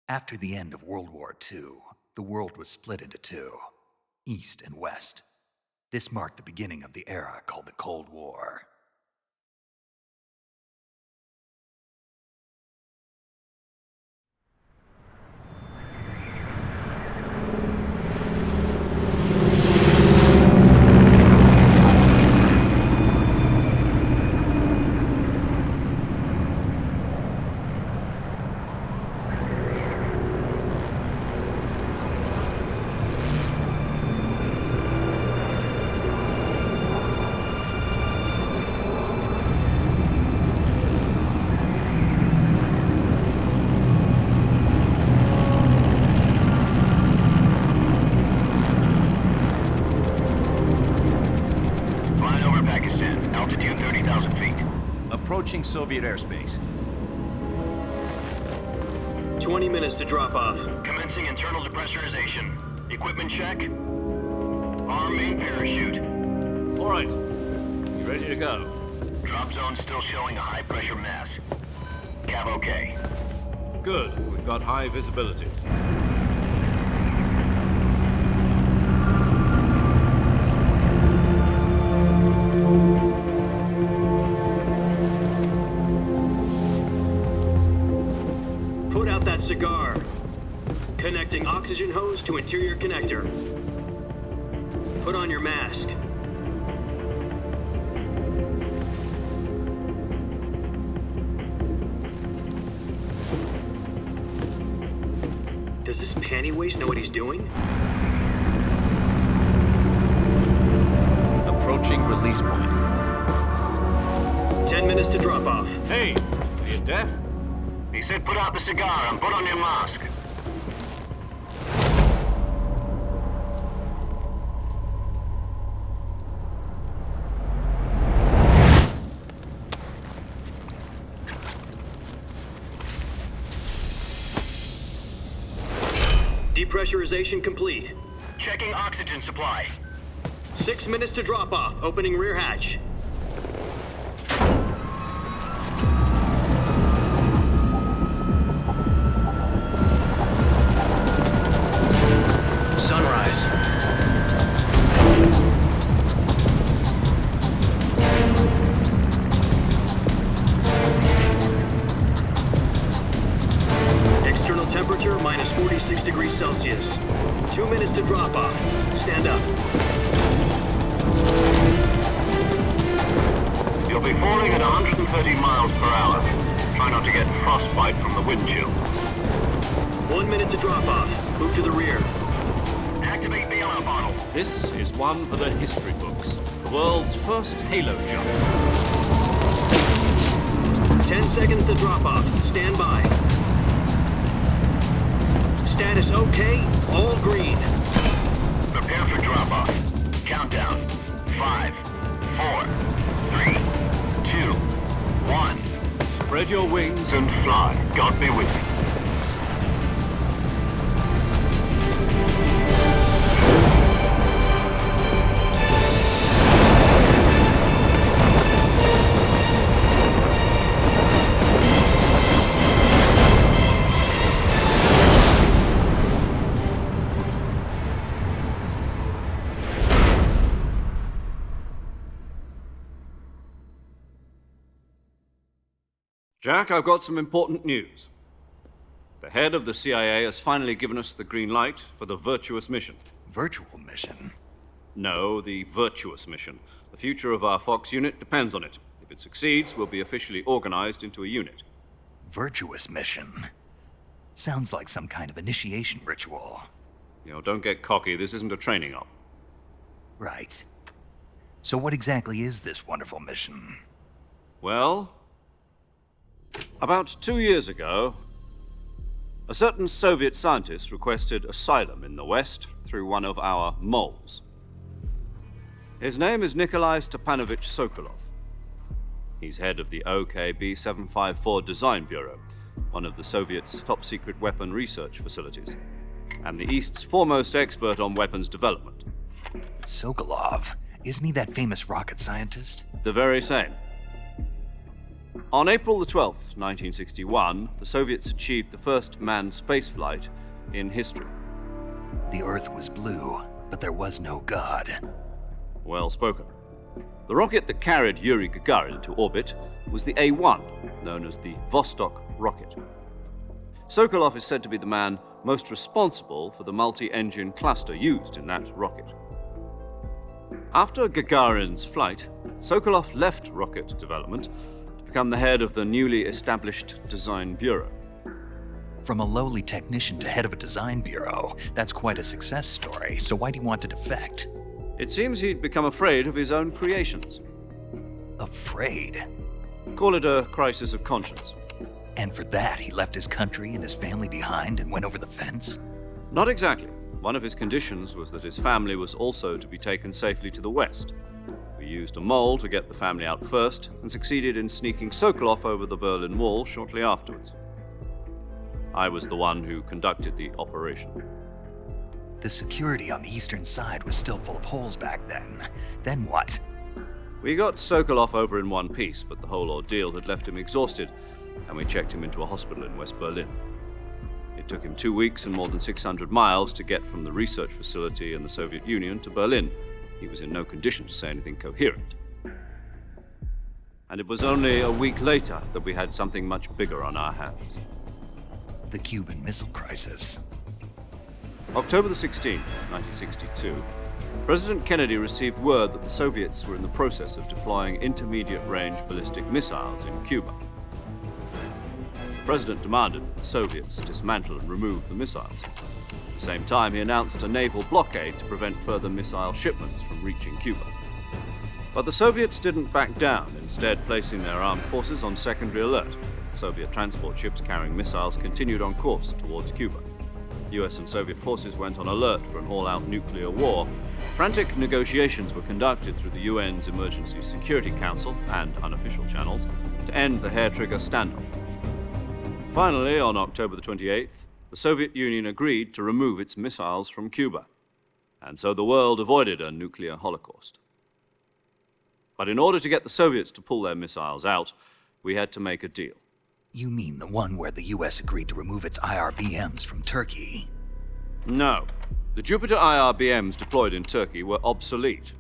After the end of World War II, the world was split into two, East and West. This marked the beginning of the era called the Cold War. Approaching Soviet airspace. 20 minutes to drop off. Commencing internal depressurization. Equipment check. Arm main parachute. All right. You ready to go? Drop zone still showing a high pressure mass. Cav okay. Good. We've got high visibility. Put out that cigar. Connecting oxygen hose to interior connector. Put on your mask. Does this panty waste know what he's doing? Approaching release point. 10 minutes to drop off. Hey, are you deaf? He said put out the cigar and put on your mask. Depressurization complete. Checking oxygen supply. 6 minutes to drop off. Opening rear hatch. Sunrise. External temperature minus 46 degrees Celsius. 2 minutes to drop off. Stand up. You'll be falling at 130 miles per hour. Try not to get frostbite from the wind chill. 1 minute to drop off. Move to the rear. Activate bailout bottle. This is one for the history books. The world's first halo jump. 10 seconds to drop off. Stand by. Status okay. All green. Prepare for drop-off. Countdown. 5, 4, 3, 2, 1. Spread your wings And fly. God be with you. Jack, I've got some important news. The head of the CIA has finally given us the green light for the virtuous mission. Virtual mission? No, the virtuous mission. The future of our Fox unit depends on it. If it succeeds, we'll be officially organized into a unit. Virtuous mission? Sounds like some kind of initiation ritual. Don't get cocky. This isn't a training op. Right. So what exactly is this wonderful mission? Well, about 2 years ago, a certain Soviet scientist requested asylum in the West through one of our moles. His name is Nikolai Stepanovich Sokolov. He's head of the OKB 754 Design Bureau, one of the Soviets' top-secret weapon research facilities, and the East's foremost expert on weapons development. Sokolov? Isn't he that famous rocket scientist? The very same. On April the 12th, 1961, the Soviets achieved the first manned spaceflight in history. The Earth was blue, but there was no God. Well spoken. The rocket that carried Yuri Gagarin to orbit was the A-1, known as the Vostok rocket. Sokolov is said to be the man most responsible for the multi-engine cluster used in that rocket. After Gagarin's flight, Sokolov left rocket development to become the head of the newly established Design Bureau. From a lowly technician to head of a design bureau, that's quite a success story, so why'd he want to defect? It seems he'd become afraid of his own creations. Afraid? Call it a crisis of conscience. And for that, he left his country and his family behind and went over the fence? Not exactly. One of his conditions was that his family was also to be taken safely to the west. We used a mole to get the family out first and succeeded in sneaking Sokolov over the Berlin Wall shortly afterwards. I was the one who conducted the operation. The security on the eastern side was still full of holes back then. Then what? We got Sokolov over in one piece, but the whole ordeal had left him exhausted, and we checked him into a hospital in West Berlin. It took him 2 weeks and more than 600 miles to get from the research facility in the Soviet Union to Berlin. He was in no condition to say anything coherent. And it was only a week later that we had something much bigger on our hands. The Cuban Missile Crisis. October the 16th, 1962, President Kennedy received word that the Soviets were in the process of deploying intermediate-range ballistic missiles in Cuba. The President demanded that the Soviets dismantle and remove the missiles. At the same time, he announced a naval blockade to prevent further missile shipments from reaching Cuba. But the Soviets didn't back down, instead placing their armed forces on secondary alert. Soviet transport ships carrying missiles continued on course towards Cuba. US and Soviet forces went on alert for an all-out nuclear war. Frantic negotiations were conducted through the UN's Emergency Security Council and unofficial channels to end the hair-trigger standoff. Finally, on October the 28th, the Soviet Union agreed to remove its missiles from Cuba, and so the world avoided a nuclear holocaust. But in order to get the Soviets to pull their missiles out, we had to make a deal. You mean the one where the US agreed to remove its IRBMs from Turkey? No. The Jupiter IRBMs deployed in Turkey were obsolete,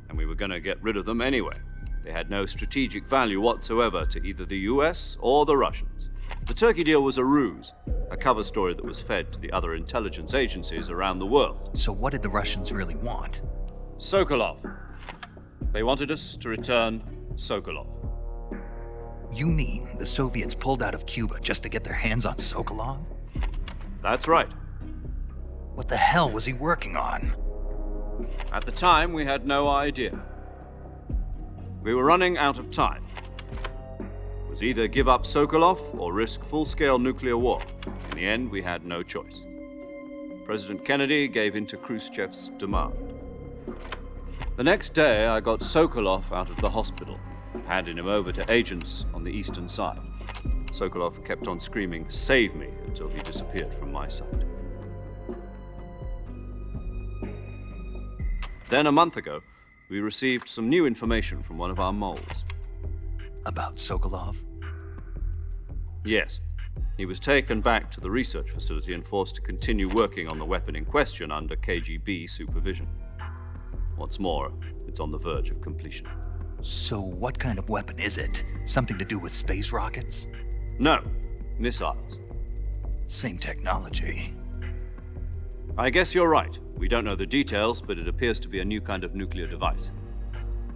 and we were going to get rid of them anyway. They had no strategic value whatsoever to either the US or the Russians. The Turkey deal was a ruse, a cover story that was fed to the other intelligence agencies around the world. So what did the Russians really want? Sokolov. They wanted us to return Sokolov. You mean the Soviets pulled out of Cuba just to get their hands on Sokolov? That's right. What the hell was he working on? At the time, we had no idea. We were running out of time. It was either give up Sokolov or risk full-scale nuclear war. In the end, we had no choice. President Kennedy gave in to Khrushchev's demand. The next day, I got Sokolov out of the hospital, handing him over to agents on the eastern side. Sokolov kept on screaming, "Save me," until he disappeared from my sight. Then a month ago, we received some new information from one of our moles. About Sokolov? Yes. He was taken back to the research facility and forced to continue working on the weapon in question under KGB supervision. What's more, it's on the verge of completion. So what kind of weapon is it? Something to do with space rockets? No, missiles. Same technology. I guess you're right. We don't know the details, but it appears to be a new kind of nuclear device.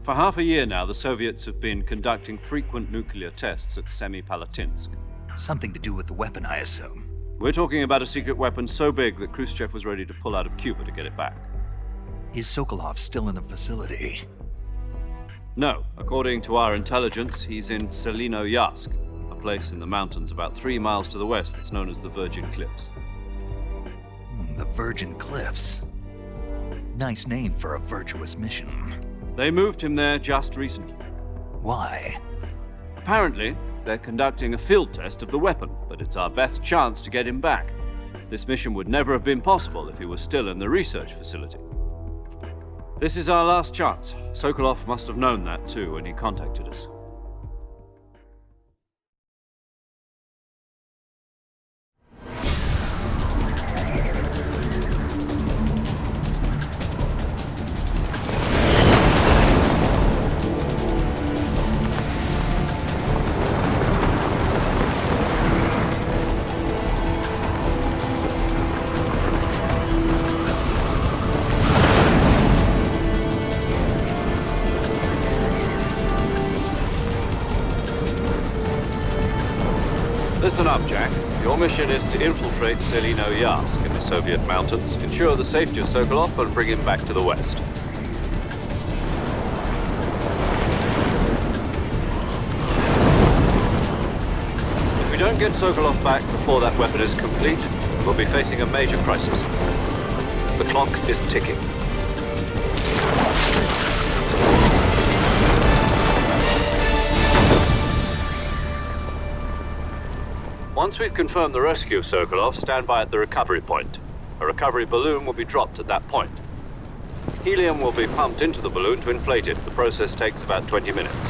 For half a year now, the Soviets have been conducting frequent nuclear tests at Semipalatinsk. Something to do with the weapon, I assume. We're talking about a secret weapon so big that Khrushchev was ready to pull out of Cuba to get it back. Is Sokolov still in the facility? No. According to our intelligence, he's in Selinoyarsk, a place in the mountains about 3 miles to the west that's known as the Virgin Cliffs. The Virgin Cliffs. Nice name for a virtuous mission. They moved him there just recently. Why? Apparently, they're conducting a field test of the weapon, but it's our best chance to get him back. This mission would never have been possible if he was still in the research facility. This is our last chance. Sokolov must have known that too when he contacted us. Your mission is to infiltrate Selino-Yarsk in the Soviet mountains, ensure the safety of Sokolov, and bring him back to the west. If we don't get Sokolov back before that weapon is complete, we'll be facing a major crisis. The clock is ticking. Once we've confirmed the rescue of Sokolov, stand by at the recovery point. A recovery balloon will be dropped at that point. Helium will be pumped into the balloon to inflate it. The process takes about 20 minutes.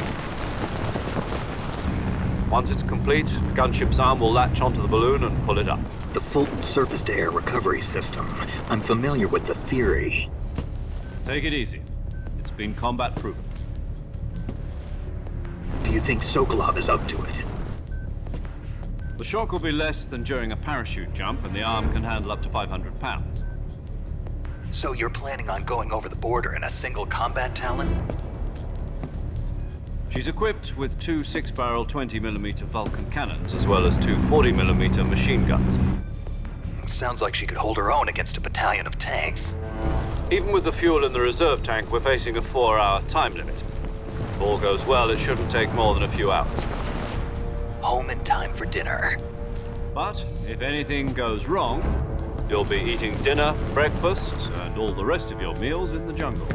Once it's complete, the gunship's arm will latch onto the balloon and pull it up. The Fulton surface-to-air recovery system. I'm familiar with the theory. Take it easy. It's been combat-proven. Do you think Sokolov is up to it? The shock will be less than during a parachute jump, and the arm can handle up to 500 pounds. So you're planning on going over the border in a single combat Talon? She's equipped with two 6-barrel 20mm Vulcan cannons, as well as two 40mm machine guns. Sounds like she could hold her own against a battalion of tanks. Even with the fuel in the reserve tank, we're facing a 4-hour time limit. If all goes well, it shouldn't take more than a few hours. Home in time for dinner. But if anything goes wrong, you'll be eating dinner, breakfast, and all the rest of your meals in the jungle.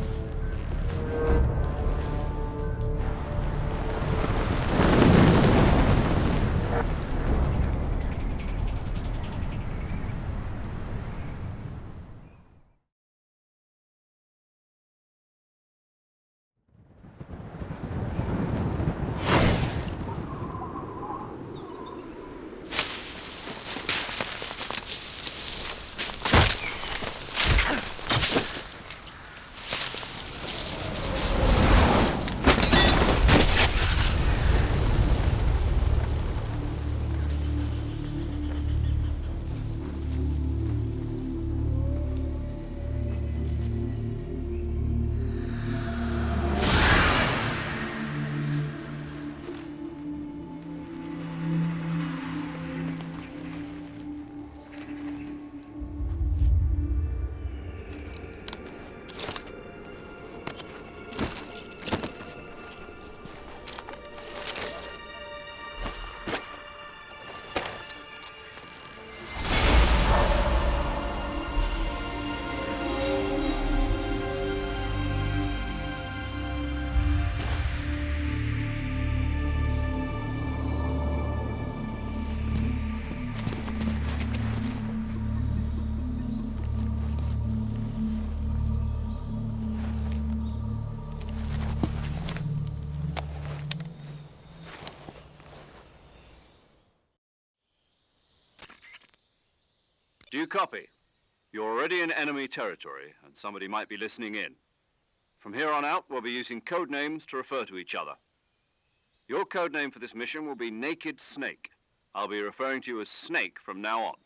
Do you copy? You're already in enemy territory, and somebody might be listening in. From here on out, we'll be using code names to refer to each other. Your code name for this mission will be Naked Snake. I'll be referring to you as Snake from now on.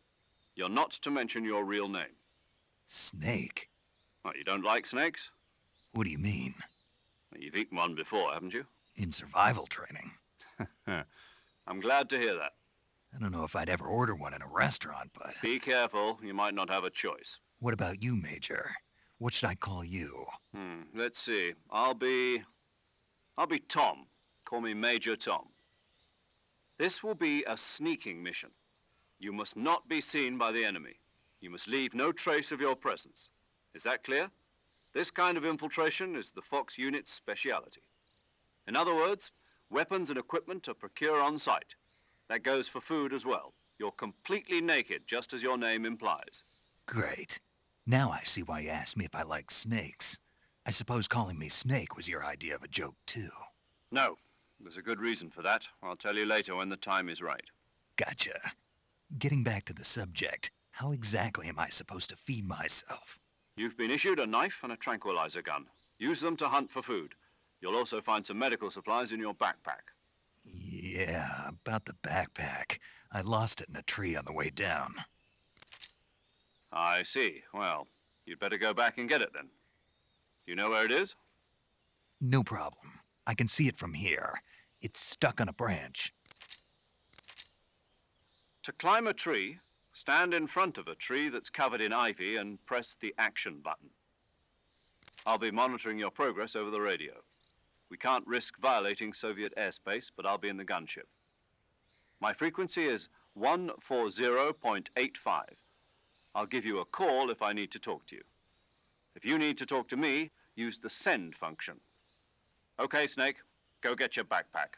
You're not to mention your real name. Snake? What, you don't like snakes? What do you mean? Well, you've eaten one before, haven't you? In survival training. I'm glad to hear that. I don't know if I'd ever order one in a restaurant, but... Be careful, you might not have a choice. What about you, Major? What should I call you? Let's see. I'll be Tom. Call me Major Tom. This will be a sneaking mission. You must not be seen by the enemy. You must leave no trace of your presence. Is that clear? This kind of infiltration is the Fox unit's speciality. In other words, weapons and equipment are procured on site. That goes for food as well. You're completely naked, just as your name implies. Great. Now I see why you asked me if I like snakes. I suppose calling me Snake was your idea of a joke, too. No, there's a good reason for that. I'll tell you later when the time is right. Gotcha. Getting back to the subject, how exactly am I supposed to feed myself? You've been issued a knife and a tranquilizer gun. Use them to hunt for food. You'll also find some medical supplies in your backpack. Yeah, about the backpack. I lost it in a tree on the way down. I see. Well, you'd better go back and get it then. Do you know where it is? No problem. I can see it from here. It's stuck on a branch. To climb a tree, stand in front of a tree that's covered in ivy and press the action button. I'll be monitoring your progress over the radio. We can't risk violating Soviet airspace, but I'll be in the gunship. My frequency is 140.85. I'll give you a call if I need to talk to you. If you need to talk to me, use the send function. Okay, Snake, go get your backpack.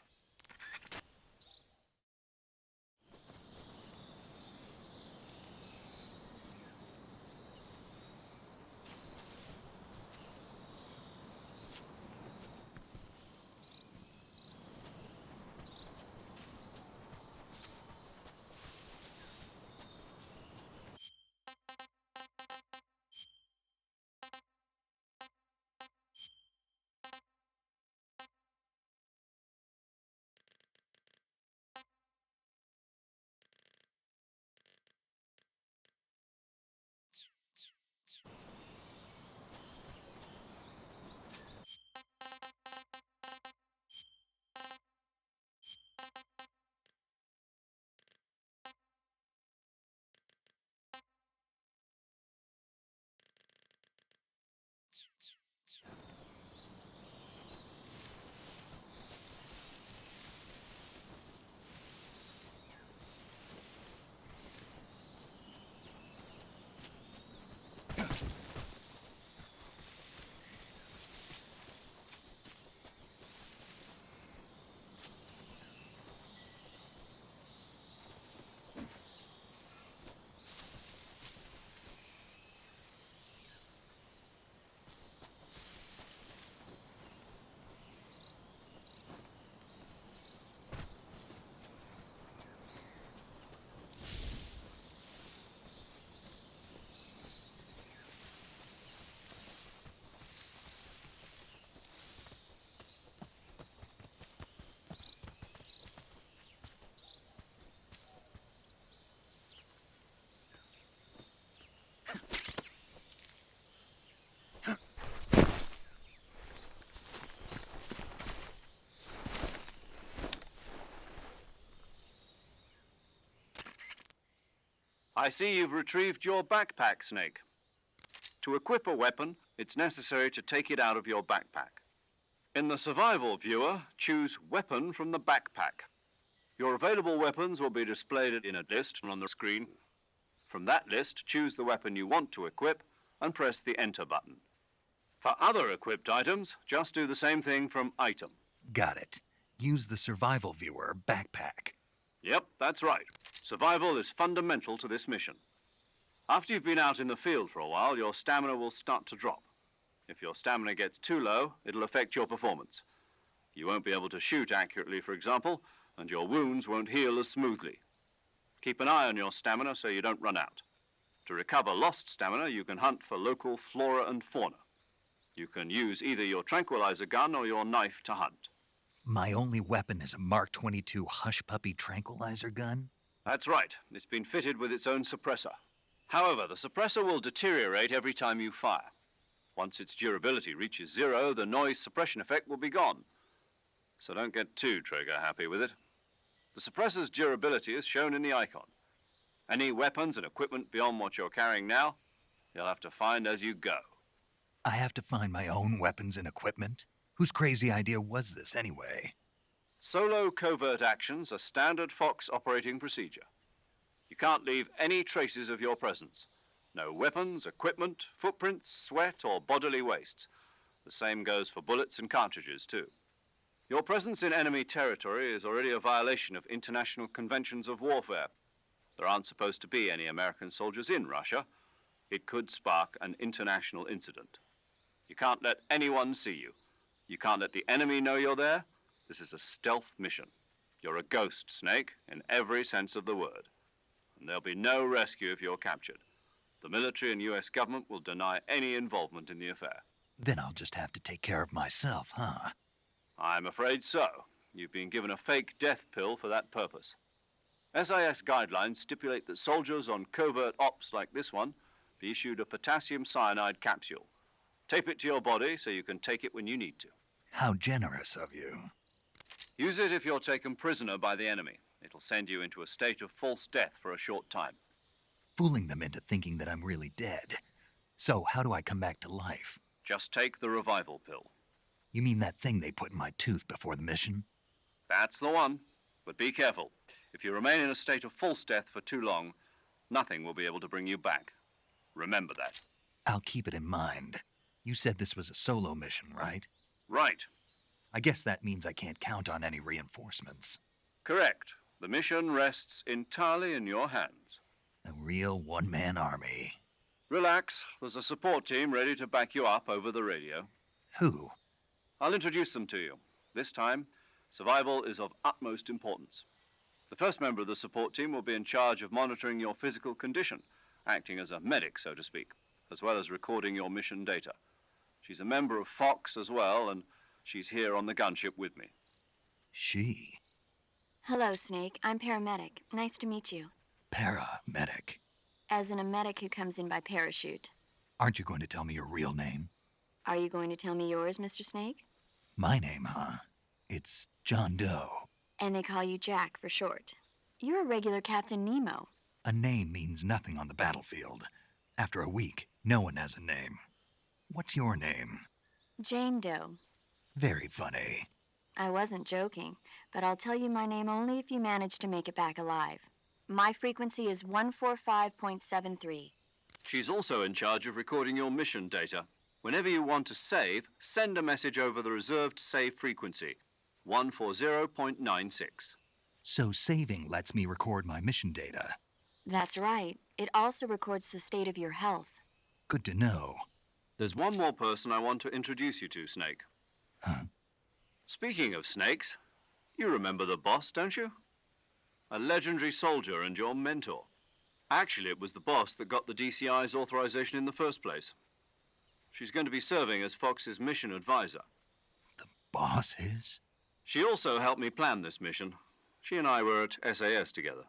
I see you've retrieved your backpack, Snake. To equip a weapon, it's necessary to take it out of your backpack. In the survival viewer, choose Weapon from the backpack. Your available weapons will be displayed in a list on the screen. From that list, choose the weapon you want to equip and press the Enter button. For other equipped items, just do the same thing from Item. Got it. Use the survival viewer backpack. Yep, that's right. Survival is fundamental to this mission. After you've been out in the field for a while, your stamina will start to drop. If your stamina gets too low, it'll affect your performance. You won't be able to shoot accurately, for example, and your wounds won't heal as smoothly. Keep an eye on your stamina so you don't run out. To recover lost stamina, you can hunt for local flora and fauna. You can use either your tranquilizer gun or your knife to hunt. My only weapon is a Mark 22 Hush Puppy tranquilizer gun? That's right. It's been fitted with its own suppressor. However, the suppressor will deteriorate every time you fire. Once its durability reaches 0, the noise suppression effect will be gone. So don't get too trigger-happy with it. The suppressor's durability is shown in the icon. Any weapons and equipment beyond what you're carrying now, you'll have to find as you go. I have to find my own weapons and equipment? Whose crazy idea was this, anyway? Solo covert actions are standard Fox operating procedure. You can't leave any traces of your presence. No weapons, equipment, footprints, sweat, or bodily wastes. The same goes for bullets and cartridges, too. Your presence in enemy territory is already a violation of international conventions of warfare. There aren't supposed to be any American soldiers in Russia. It could spark an international incident. You can't let anyone see you. You can't let the enemy know you're there. This is a stealth mission. You're a ghost, Snake, in every sense of the word. And there'll be no rescue if you're captured. The military and U.S. government will deny any involvement in the affair. Then I'll just have to take care of myself, huh? I'm afraid so. You've been given a fake death pill for that purpose. SIS guidelines stipulate that soldiers on covert ops like this one be issued a potassium cyanide capsule. Tape it to your body so you can take it when you need to. How generous of you. Use it if you're taken prisoner by the enemy. It'll send you into a state of false death for a short time. Fooling them into thinking that I'm really dead. So, how do I come back to life? Just take the revival pill. You mean that thing they put in my tooth before the mission? That's the one. But be careful. If you remain in a state of false death for too long, nothing will be able to bring you back. Remember that. I'll keep it in mind. You said this was a solo mission, right? Right. I guess that means I can't count on any reinforcements. Correct. The mission rests entirely in your hands. A real one-man army. Relax. There's a support team ready to back you up over the radio. Who? I'll introduce them to you. This time, survival is of utmost importance. The first member of the support team will be in charge of monitoring your physical condition, acting as a medic, so to speak, as well as recording your mission data. She's a member of Fox as well, and she's here on the gunship with me. She? Hello, Snake. I'm paramedic. Nice to meet you. Paramedic. As in a medic who comes in by parachute. Aren't you going to tell me your real name? Are you going to tell me yours, Mr. Snake? My name, huh? It's John Doe. And they call you Jack for short. You're a regular Captain Nemo. A name means nothing on the battlefield. After a week, no one has a name. What's your name? Jane Doe. Very funny. I wasn't joking, but I'll tell you my name only if you manage to make it back alive. My frequency is 145.73. She's also in charge of recording your mission data. Whenever you want to save, send a message over the reserved save frequency, 140.96. So saving lets me record my mission data. That's right. It also records the state of your health. Good to know. There's one more person I want to introduce you to, Snake. Huh? Speaking of snakes, you remember the boss, don't you? A legendary soldier and your mentor. Actually, it was the boss that got the DCI's authorization in the first place. She's going to be serving as Fox's mission advisor. The boss is? She also helped me plan this mission. She and I were at SAS together.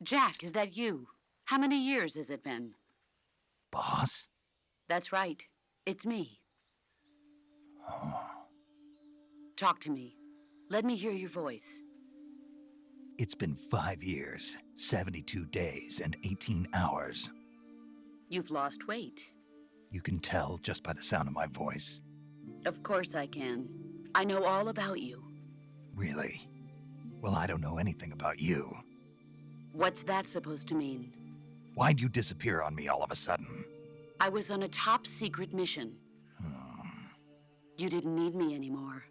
Jack, is that you? How many years has it been? Boss? That's right. It's me. Oh. Talk to me. Let me hear your voice. It's been 5 years, 72 days, and 18 hours. You've lost weight. You can tell just by the sound of my voice. Of course I can. I know all about you. Really? Well, I don't know anything about you. What's that supposed to mean? Why'd you disappear on me all of a sudden? I was on a top-secret mission. You didn't need me anymore.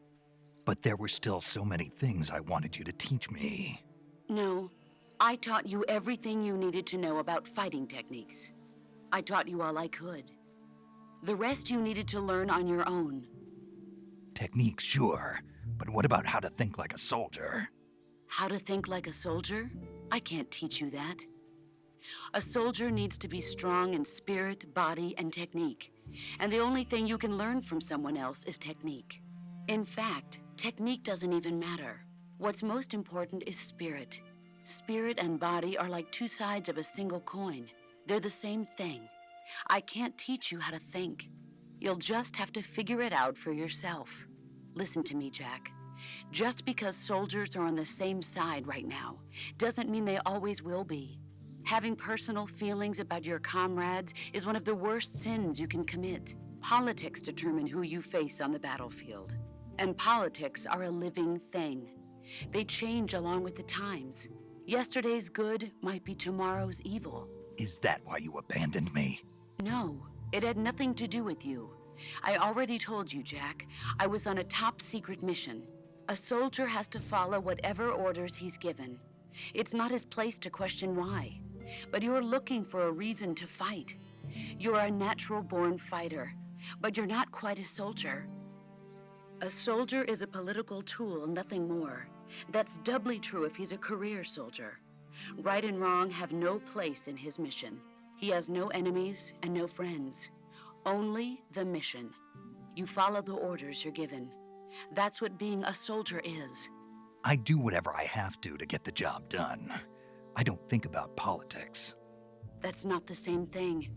But there were still so many things I wanted you to teach me. No, I taught you everything you needed to know about fighting techniques. I taught you all I could. The rest you needed to learn on your own. Techniques, sure. But what about how to think like a soldier? How to think like a soldier? I can't teach you that. A soldier needs to be strong in spirit, body, and technique. And the only thing you can learn from someone else is technique. In fact, technique doesn't even matter. What's most important is spirit. Spirit and body are like two sides of a single coin. They're the same thing. I can't teach you how to think. You'll just have to figure it out for yourself. Listen to me, Jack. Just because soldiers are on the same side right now doesn't mean they always will be. Having personal feelings about your comrades is one of the worst sins you can commit. Politics determine who you face on the battlefield. And politics are a living thing. They change along with the times. Yesterday's good might be tomorrow's evil. Is that why you abandoned me? No, it had nothing to do with you. I already told you, Jack. I was on a top-secret mission. A soldier has to follow whatever orders he's given. It's not his place to question why. But you're looking for a reason to fight. You're a natural-born fighter, but you're not quite a soldier. A soldier is a political tool, nothing more. That's doubly true if he's a career soldier. Right and wrong have no place in his mission. He has no enemies and no friends. Only the mission. You follow the orders you're given. That's what being a soldier is. I do whatever I have to get the job done. I don't think about politics. That's not the same thing.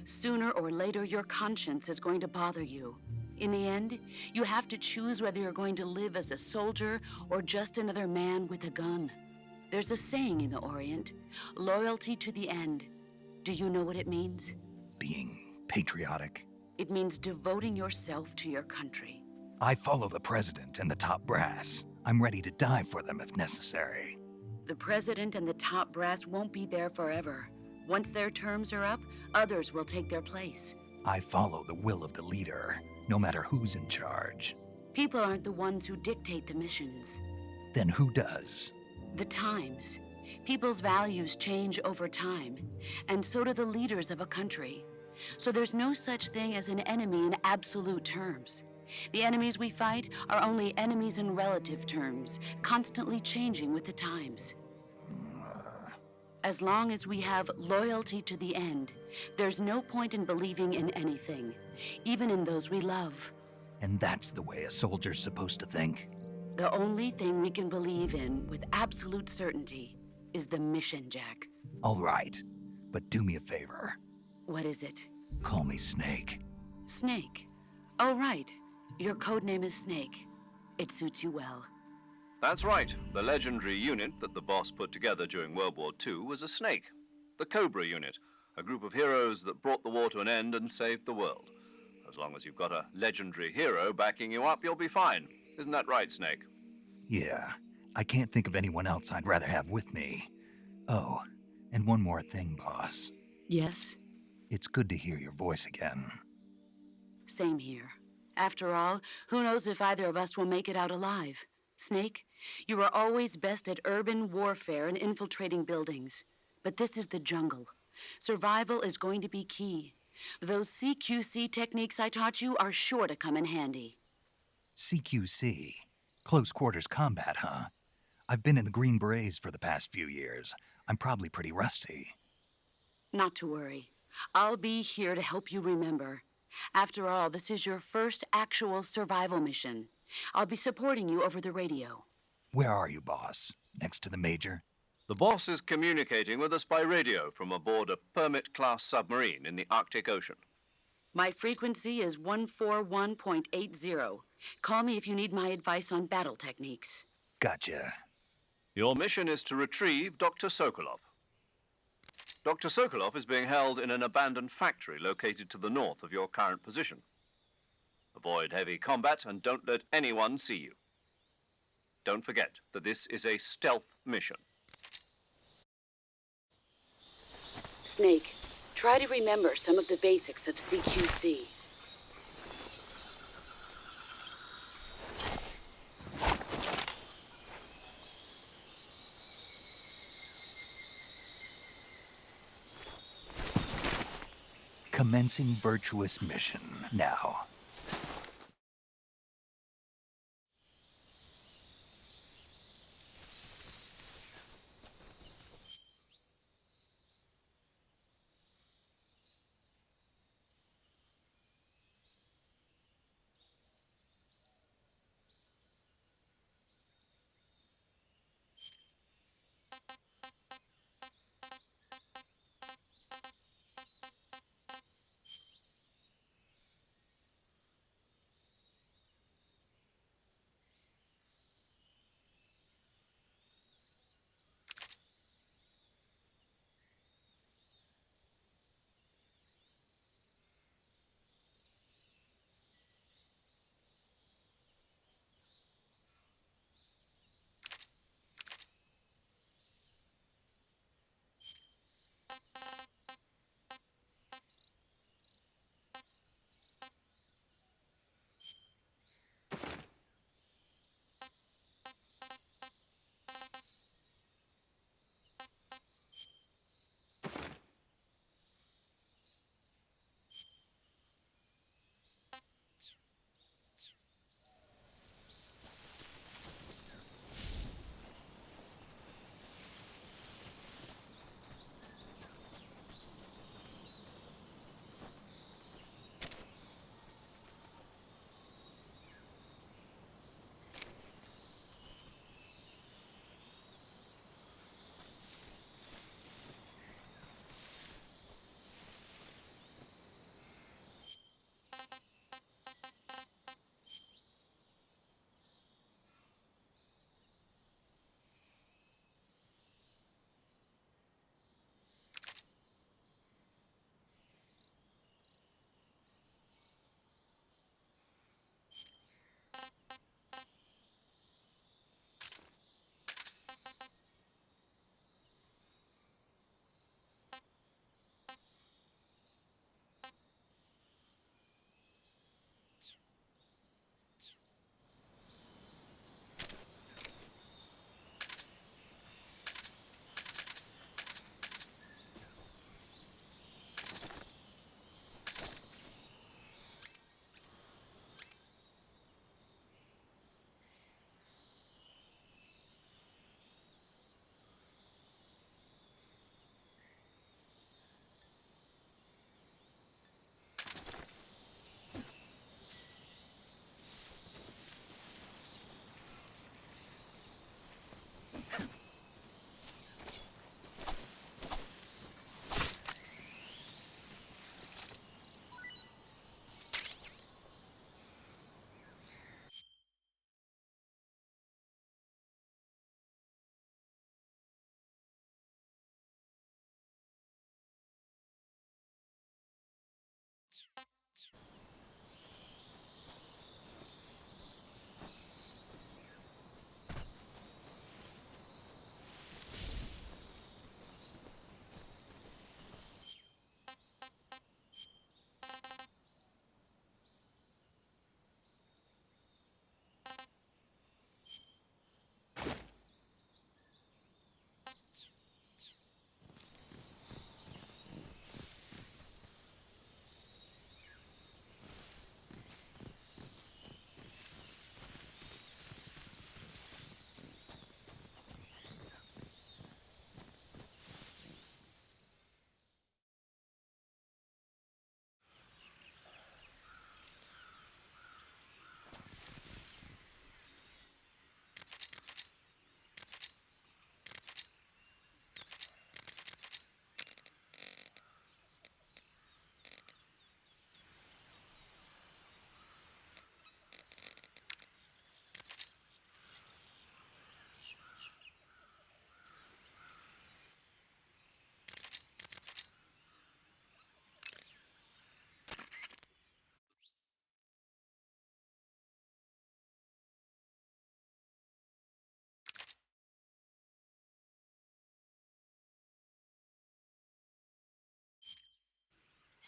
Sooner or later, your conscience is going to bother you. In the end, you have to choose whether you're going to live as a soldier or just another man with a gun. There's a saying in the Orient, loyalty to the end. Do you know what it means? Being patriotic. It means devoting yourself to your country. I follow the president and the top brass. I'm ready to die for them if necessary. The president and the top brass won't be there forever. Once their terms are up, others will take their place. I follow the will of the leader, no matter who's in charge. People aren't the ones who dictate the missions. Then who does? The times. People's values change over time, and so do the leaders of a country. So there's no such thing as an enemy in absolute terms. The enemies we fight are only enemies in relative terms, constantly changing with the times. As long as we have loyalty to the end, there's no point in believing in anything, even in those we love. And that's the way a soldier's supposed to think? The only thing we can believe in with absolute certainty is the mission, Jack. All right, but do me a favor. What is it? Call me Snake. Snake. Oh, right. Your code name is Snake. It suits you well. That's right. The legendary unit that the boss put together during World War II was a snake. The Cobra unit, a group of heroes that brought the war to an end and saved the world. As long as you've got a legendary hero backing you up, you'll be fine. Isn't that right, Snake? Yeah, I can't think of anyone else I'd rather have with me. Oh, and one more thing, boss. Yes? It's good to hear your voice again. Same here. After all, who knows if either of us will make it out alive? Snake, you are always best at urban warfare and infiltrating buildings. But this is the jungle. Survival is going to be key. Those CQC techniques I taught you are sure to come in handy. CQC? Close quarters combat, huh? I've been in the Green Berets for the past few years. I'm probably pretty rusty. Not to worry. I'll be here to help you remember. After all, this is your first actual survival mission. I'll be supporting you over the radio. Where are you, boss? Next to the Major? The boss is communicating with us by radio from aboard a Permit-class submarine in the Arctic Ocean. My frequency is 141.80. Call me if you need my advice on battle techniques. Gotcha. Your mission is to retrieve Dr. Sokolov. Dr. Sokolov is being held in an abandoned factory located to the north of your current position. Avoid heavy combat and don't let anyone see you. Don't forget that this is a stealth mission. Snake, try to remember some of the basics of CQC. Commencing virtuous mission now.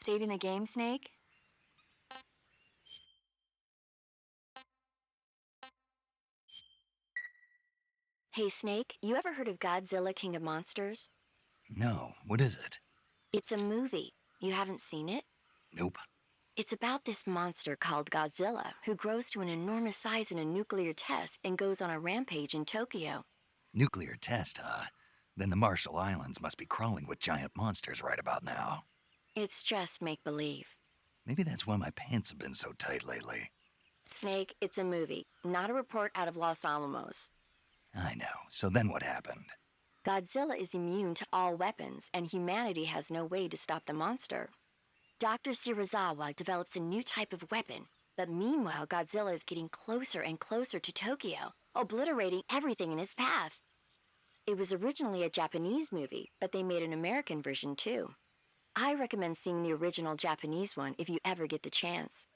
Saving the game, Snake? Hey, Snake, you ever heard of Godzilla King of Monsters? No, what is it? It's a movie. You haven't seen it? Nope. It's about this monster called Godzilla who grows to an enormous size in a nuclear test and goes on a rampage in Tokyo. Nuclear test, huh? Then the Marshall Islands must be crawling with giant monsters right about now. It's just make-believe. Maybe that's why my pants have been so tight lately. Snake, it's a movie, not a report out of Los Alamos. I know. So then what happened? Godzilla is immune to all weapons, and humanity has no way to stop the monster. Dr. Shirazawa develops a new type of weapon, but meanwhile Godzilla is getting closer and closer to Tokyo, obliterating everything in his path. It was originally a Japanese movie, but they made an American version too. I recommend seeing the original Japanese one if you ever get the chance.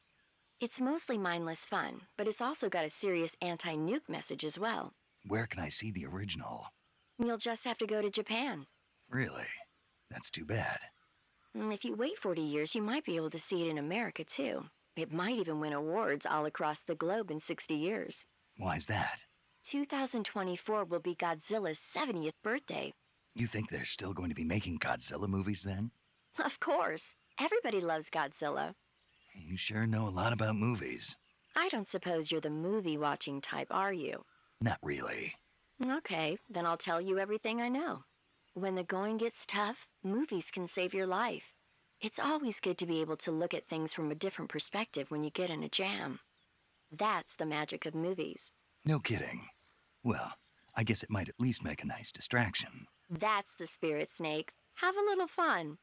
It's mostly mindless fun, but it's also got a serious anti-nuke message as well. Where can I see the original? You'll just have to go to Japan. Really? That's too bad. If you wait 40 years, you might be able to see it in America too. It might even win awards all across the globe in 60 years. Why's that? 2024 will be Godzilla's 70th birthday. You think they're still going to be making Godzilla movies then? Of course. Everybody loves Godzilla. You sure know a lot about movies. I don't suppose you're the movie-watching type, are you? Not really. Okay, then I'll tell you everything I know. When the going gets tough, movies can save your life. It's always good to be able to look at things from a different perspective when you get in a jam. That's the magic of movies. No kidding. Well, I guess it might at least make a nice distraction. That's the spirit, Snake. Have a little fun.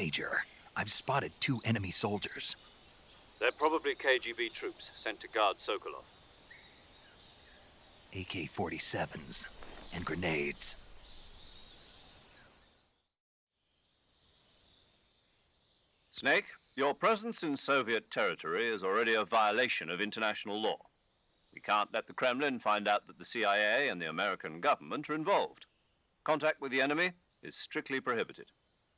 Major, I've spotted 2 enemy soldiers. They're probably KGB troops sent to guard Sokolov. AK-47s and grenades. Snake, your presence in Soviet territory is already a violation of international law. We can't let the Kremlin find out that the CIA and the American government are involved. Contact with the enemy is strictly prohibited.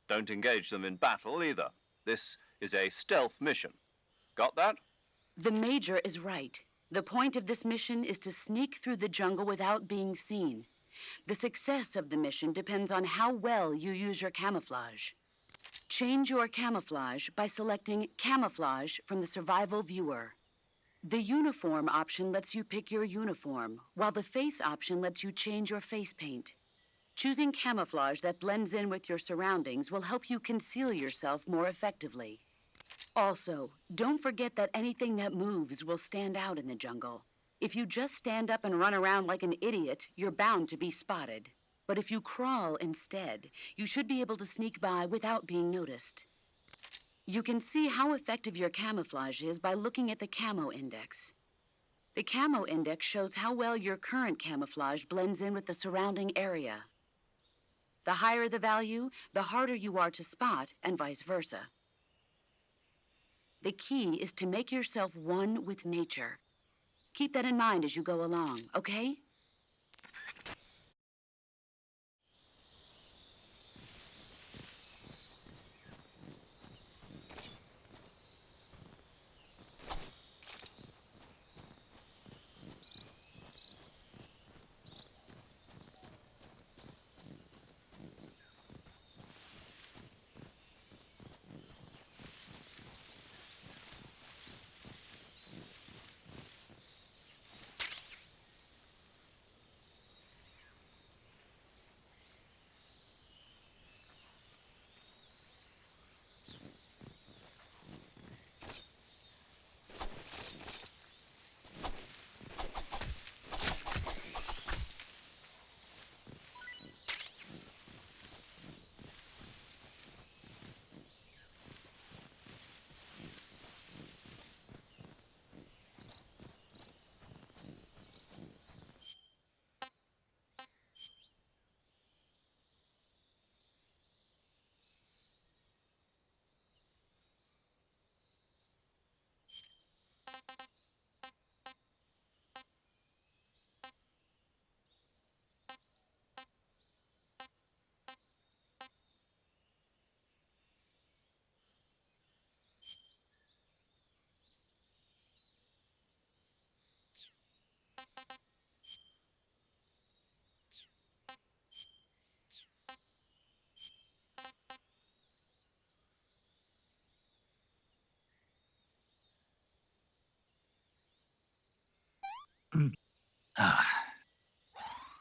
Don't engage them in battle either. This is a stealth mission. Got that? The Major is right. The point of this mission is to sneak through the jungle without being seen. The success of the mission depends on how well you use your camouflage. Change your camouflage by selecting Camouflage from the Survival Viewer. The Uniform option lets you pick your uniform, while the Face option lets you change your face paint. Choosing camouflage that blends in with your surroundings will help you conceal yourself more effectively. Also, don't forget that anything that moves will stand out in the jungle. If you just stand up and run around like an idiot, you're bound to be spotted. But if you crawl instead, you should be able to sneak by without being noticed. You can see how effective your camouflage is by looking at the Camo Index. The Camo Index shows how well your current camouflage blends in with the surrounding area. The higher the value, the harder you are to spot, and vice versa. The key is to make yourself one with nature. Keep that in mind as you go along, okay?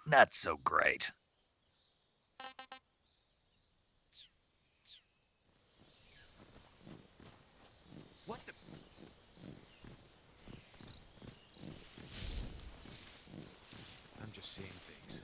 Not so great. What the? I'm just seeing things.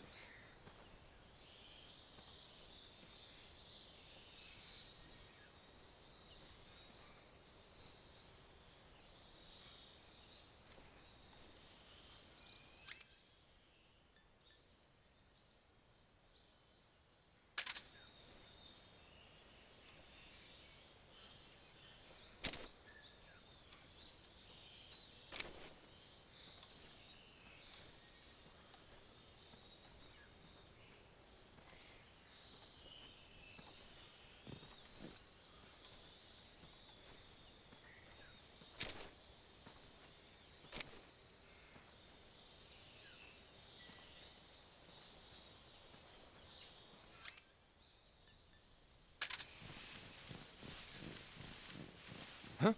Huh?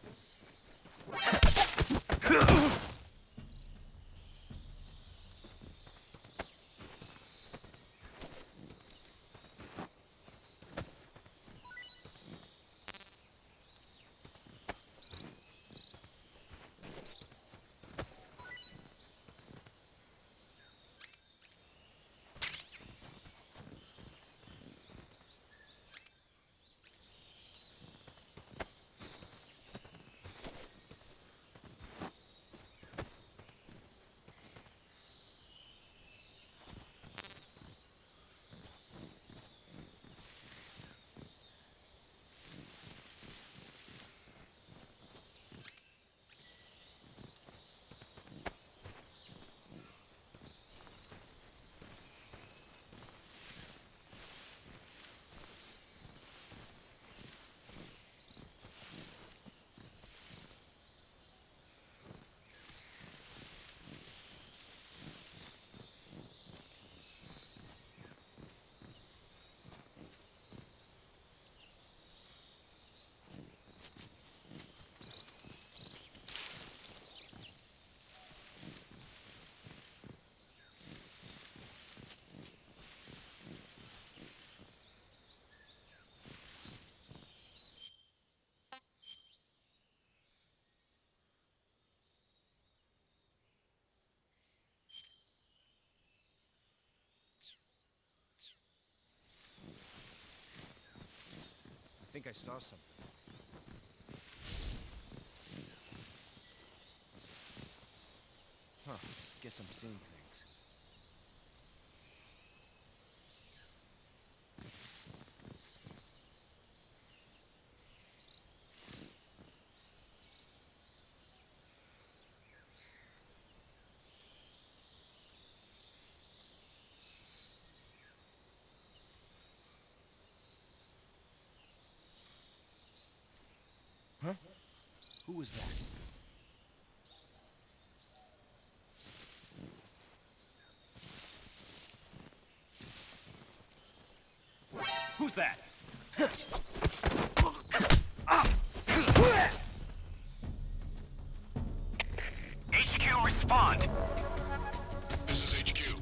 think I saw something. Huh. Guess I'm seeing things. Huh? Who was that? Who's that? HQ, respond. This is HQ.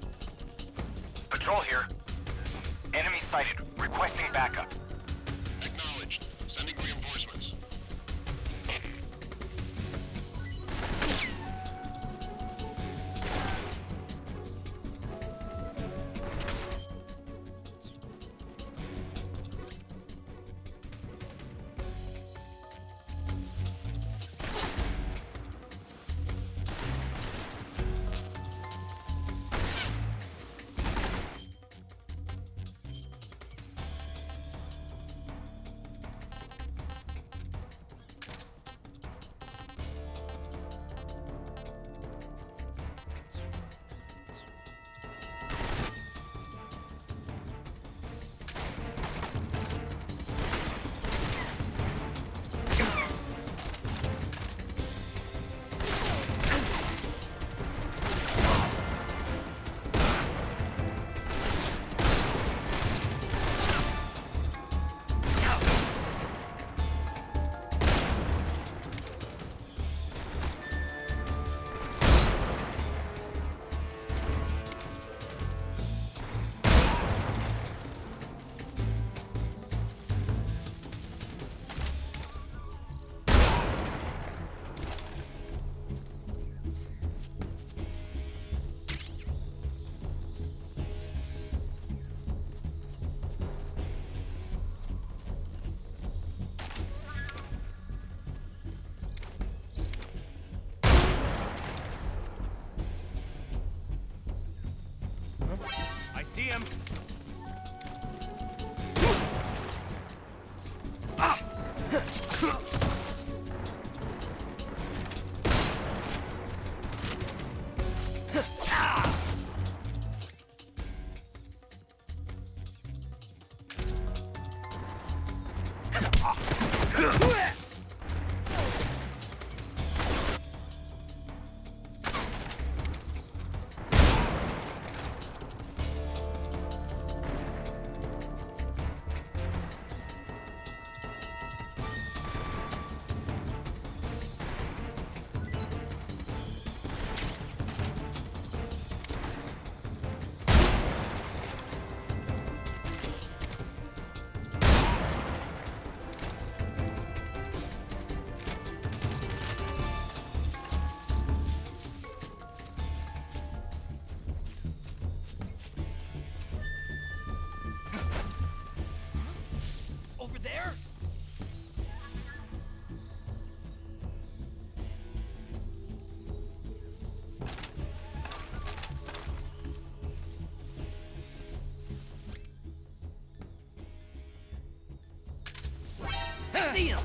Patrol here. Enemy sighted. Requesting backup. Acknowledged. Sending reinforcements. I see him. Over there? I see him!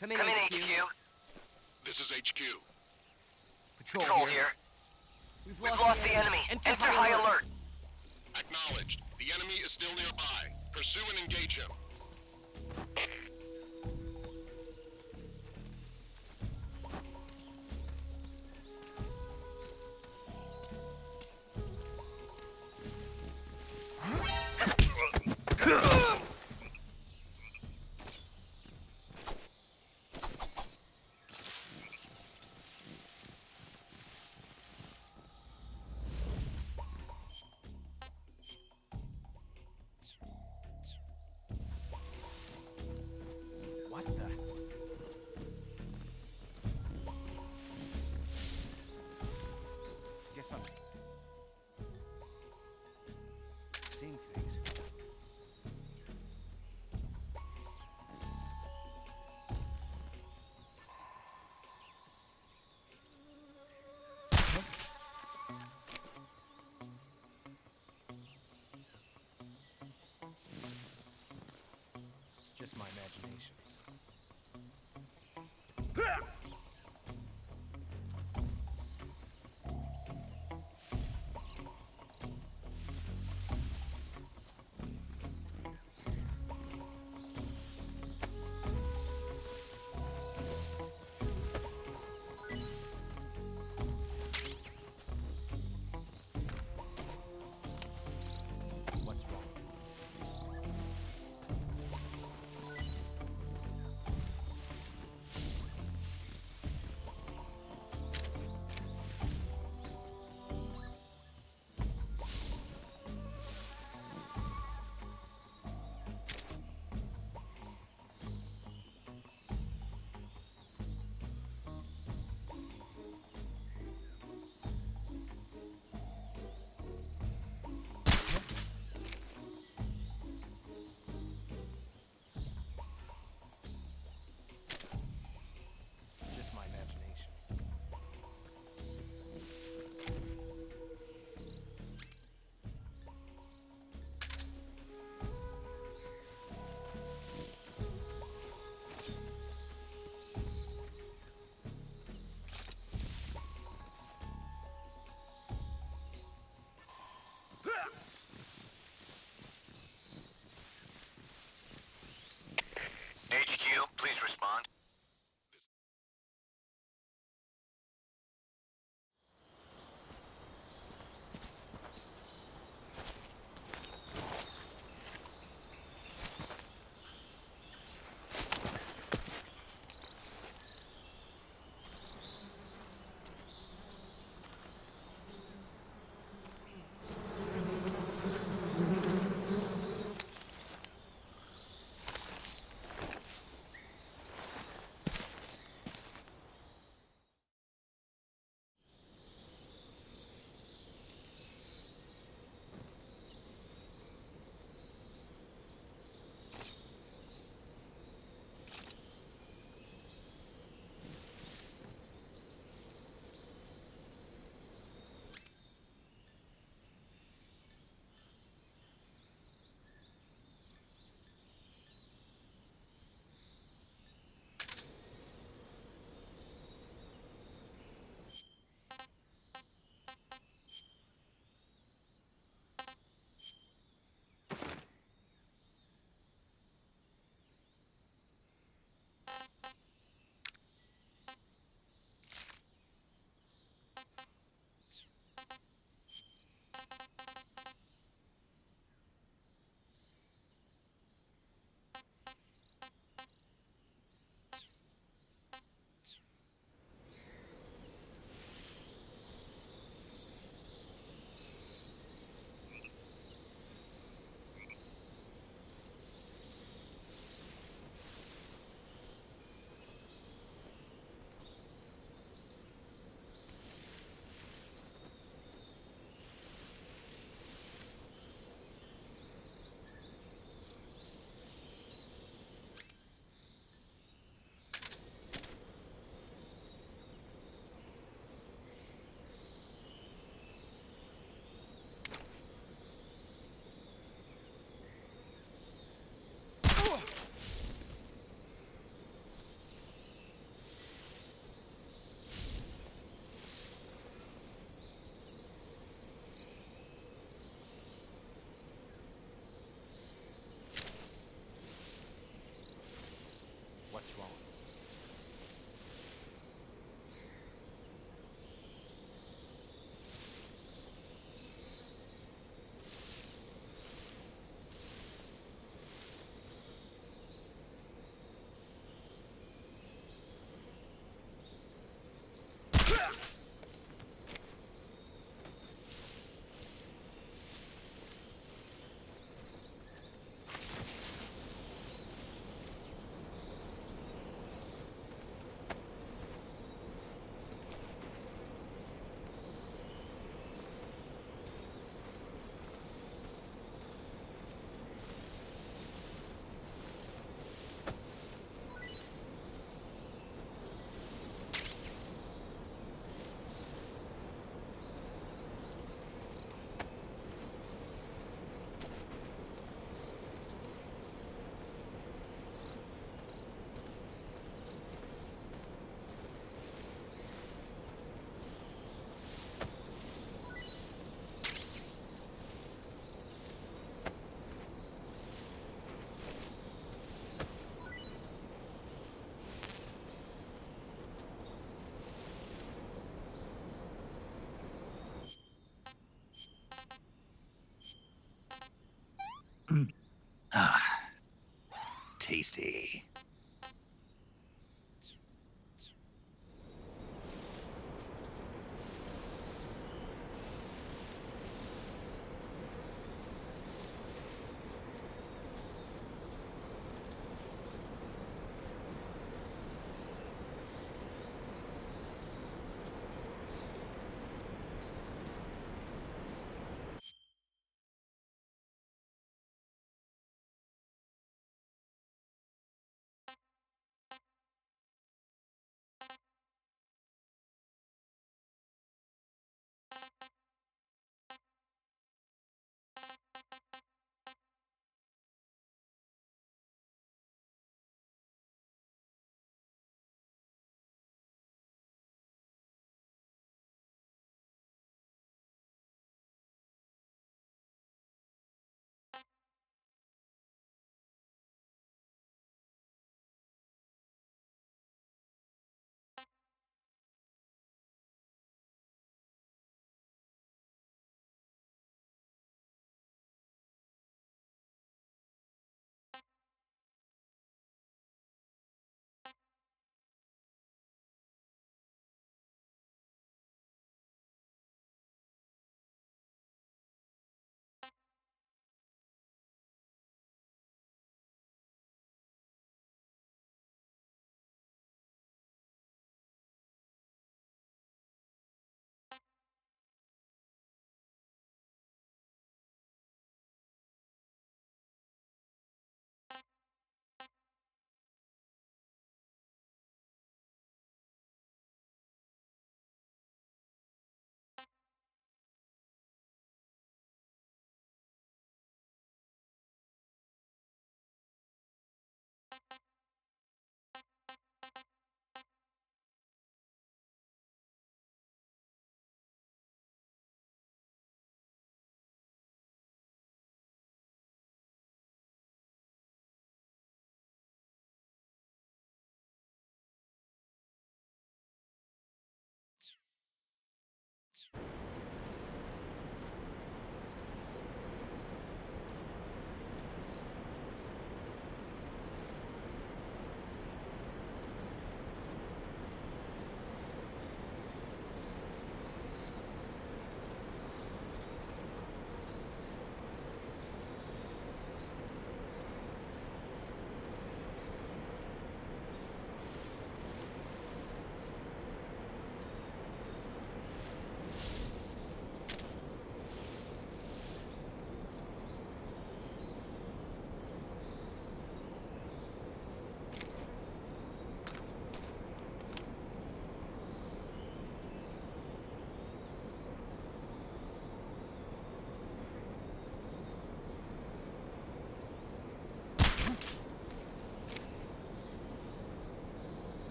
Come in, HQ. This is HQ. Patrol, Patrol here. here. We've lost the enemy. Enter high alert. Acknowledged. The enemy is still nearby. Pursue and engage him. What the? Guess I'm seeing things. Just my imagination. What's wrong? Tasty.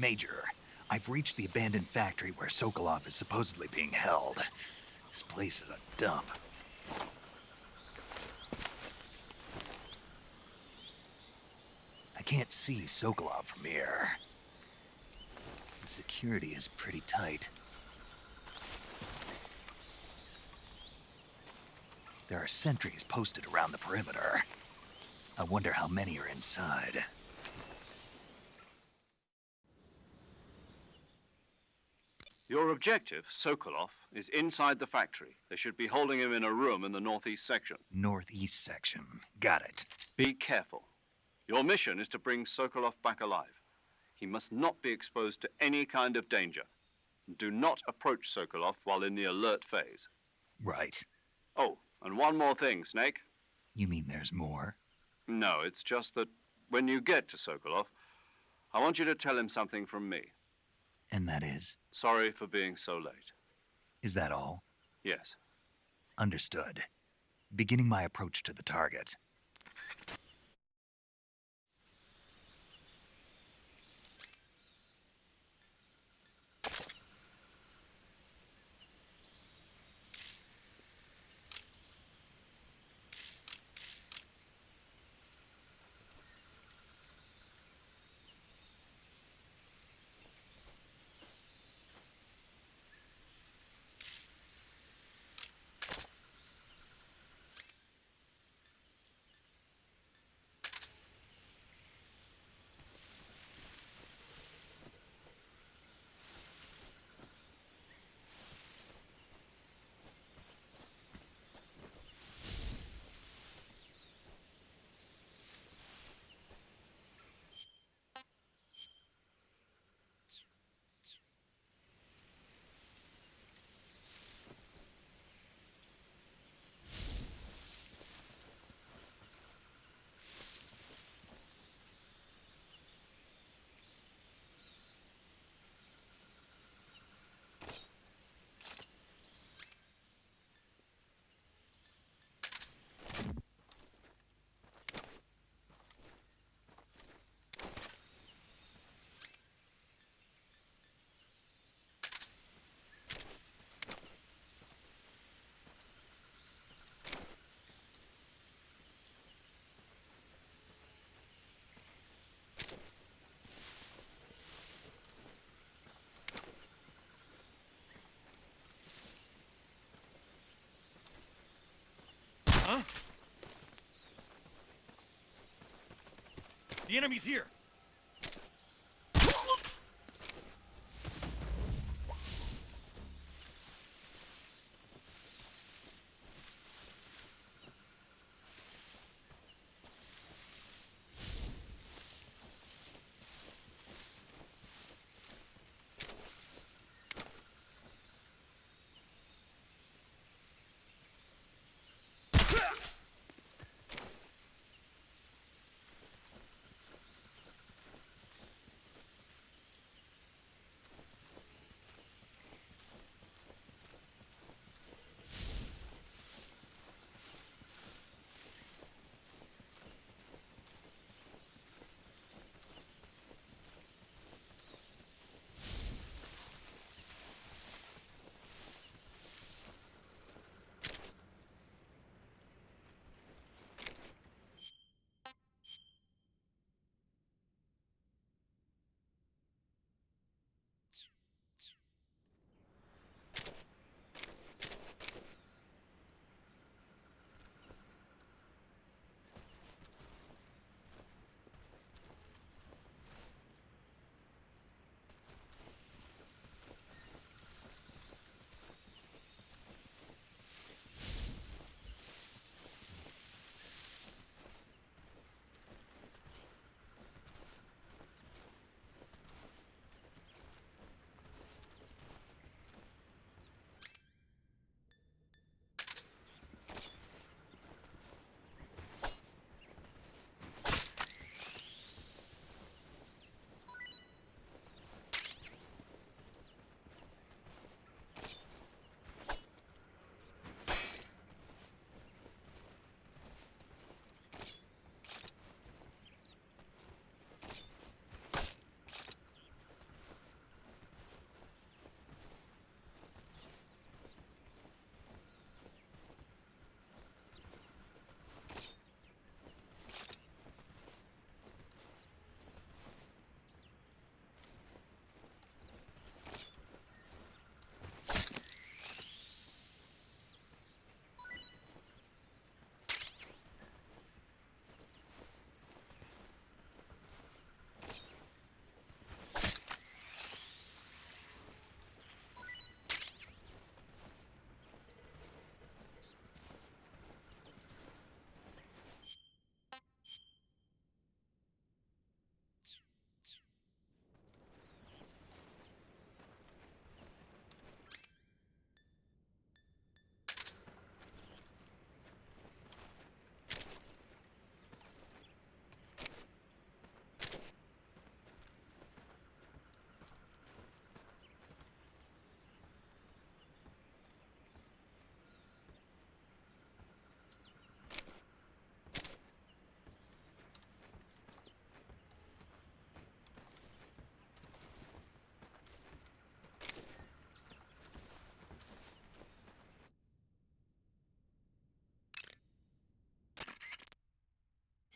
Major, I've reached the abandoned factory where Sokolov is supposedly being held. This place is a dump. I can't see Sokolov from here. The security is pretty tight. There are sentries posted around the perimeter. I wonder how many are inside. Your objective, Sokolov, is inside the factory. They should be holding him in a room in the northeast section. Northeast section. Got it. Be careful. Your mission is to bring Sokolov back alive. He must not be exposed to any kind of danger. Do not approach Sokolov while in the alert phase. Right. Oh, and one more thing, Snake. You mean there's more? No, it's just that when you get to Sokolov, I want you to tell him something from me. And that is? Sorry for being so late. Is that all? Yes. Understood. Beginning my approach to the target. Huh? The enemy's here!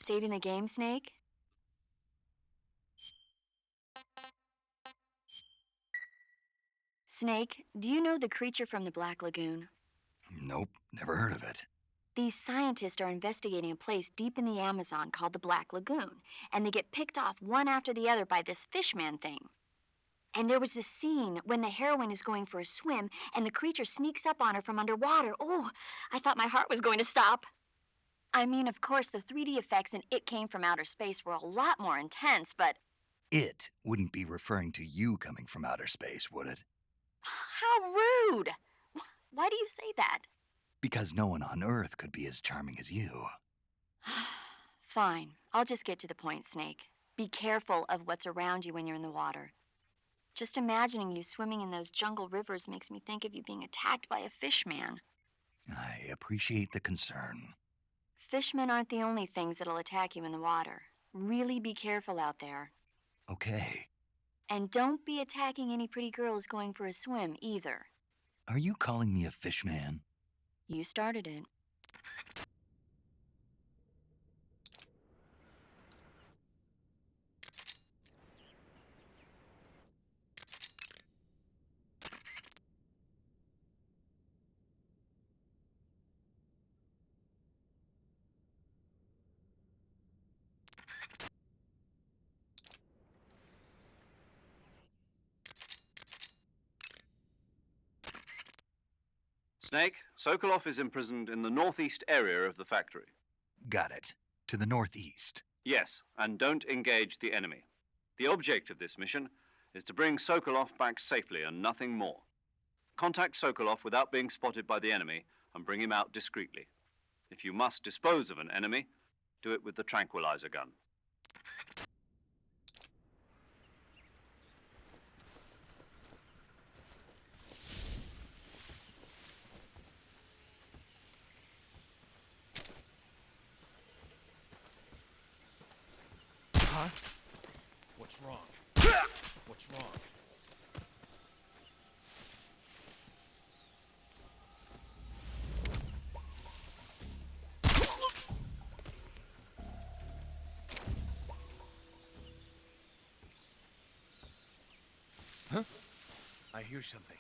Saving the game, Snake? Snake, do you know the creature from the Black Lagoon? Nope, never heard of it. These scientists are investigating a place deep in the Amazon called the Black Lagoon, and they get picked off one after the other by this fishman thing. And there was this scene when the heroine is going for a swim, and the creature sneaks up on her from underwater. Oh, I thought my heart was going to stop. I mean, of course, the 3D effects in It Came from Outer Space were a lot more intense, but... It wouldn't be referring to you coming from outer space, would it? How rude! Why do you say that? Because no one on Earth could be as charming as you. Fine. I'll just get to the point, Snake. Be careful of what's around you when you're in the water. Just imagining you swimming in those jungle rivers makes me think of you being attacked by a fishman. I appreciate the concern. Fishmen aren't the only things that'll attack you in the water. Really be careful out there. Okay. And don't be attacking any pretty girls going for a swim, either. Are you calling me a fishman? You started it. Snake, Sokolov is imprisoned in the northeast area of the factory. Got it. To the northeast. Yes, and don't engage the enemy. The object of this mission is to bring Sokolov back safely and nothing more. Contact Sokolov without being spotted by the enemy and bring him out discreetly. If you must dispose of an enemy, do it with the tranquilizer gun. Huh? What's wrong? What's wrong? Huh? I hear something.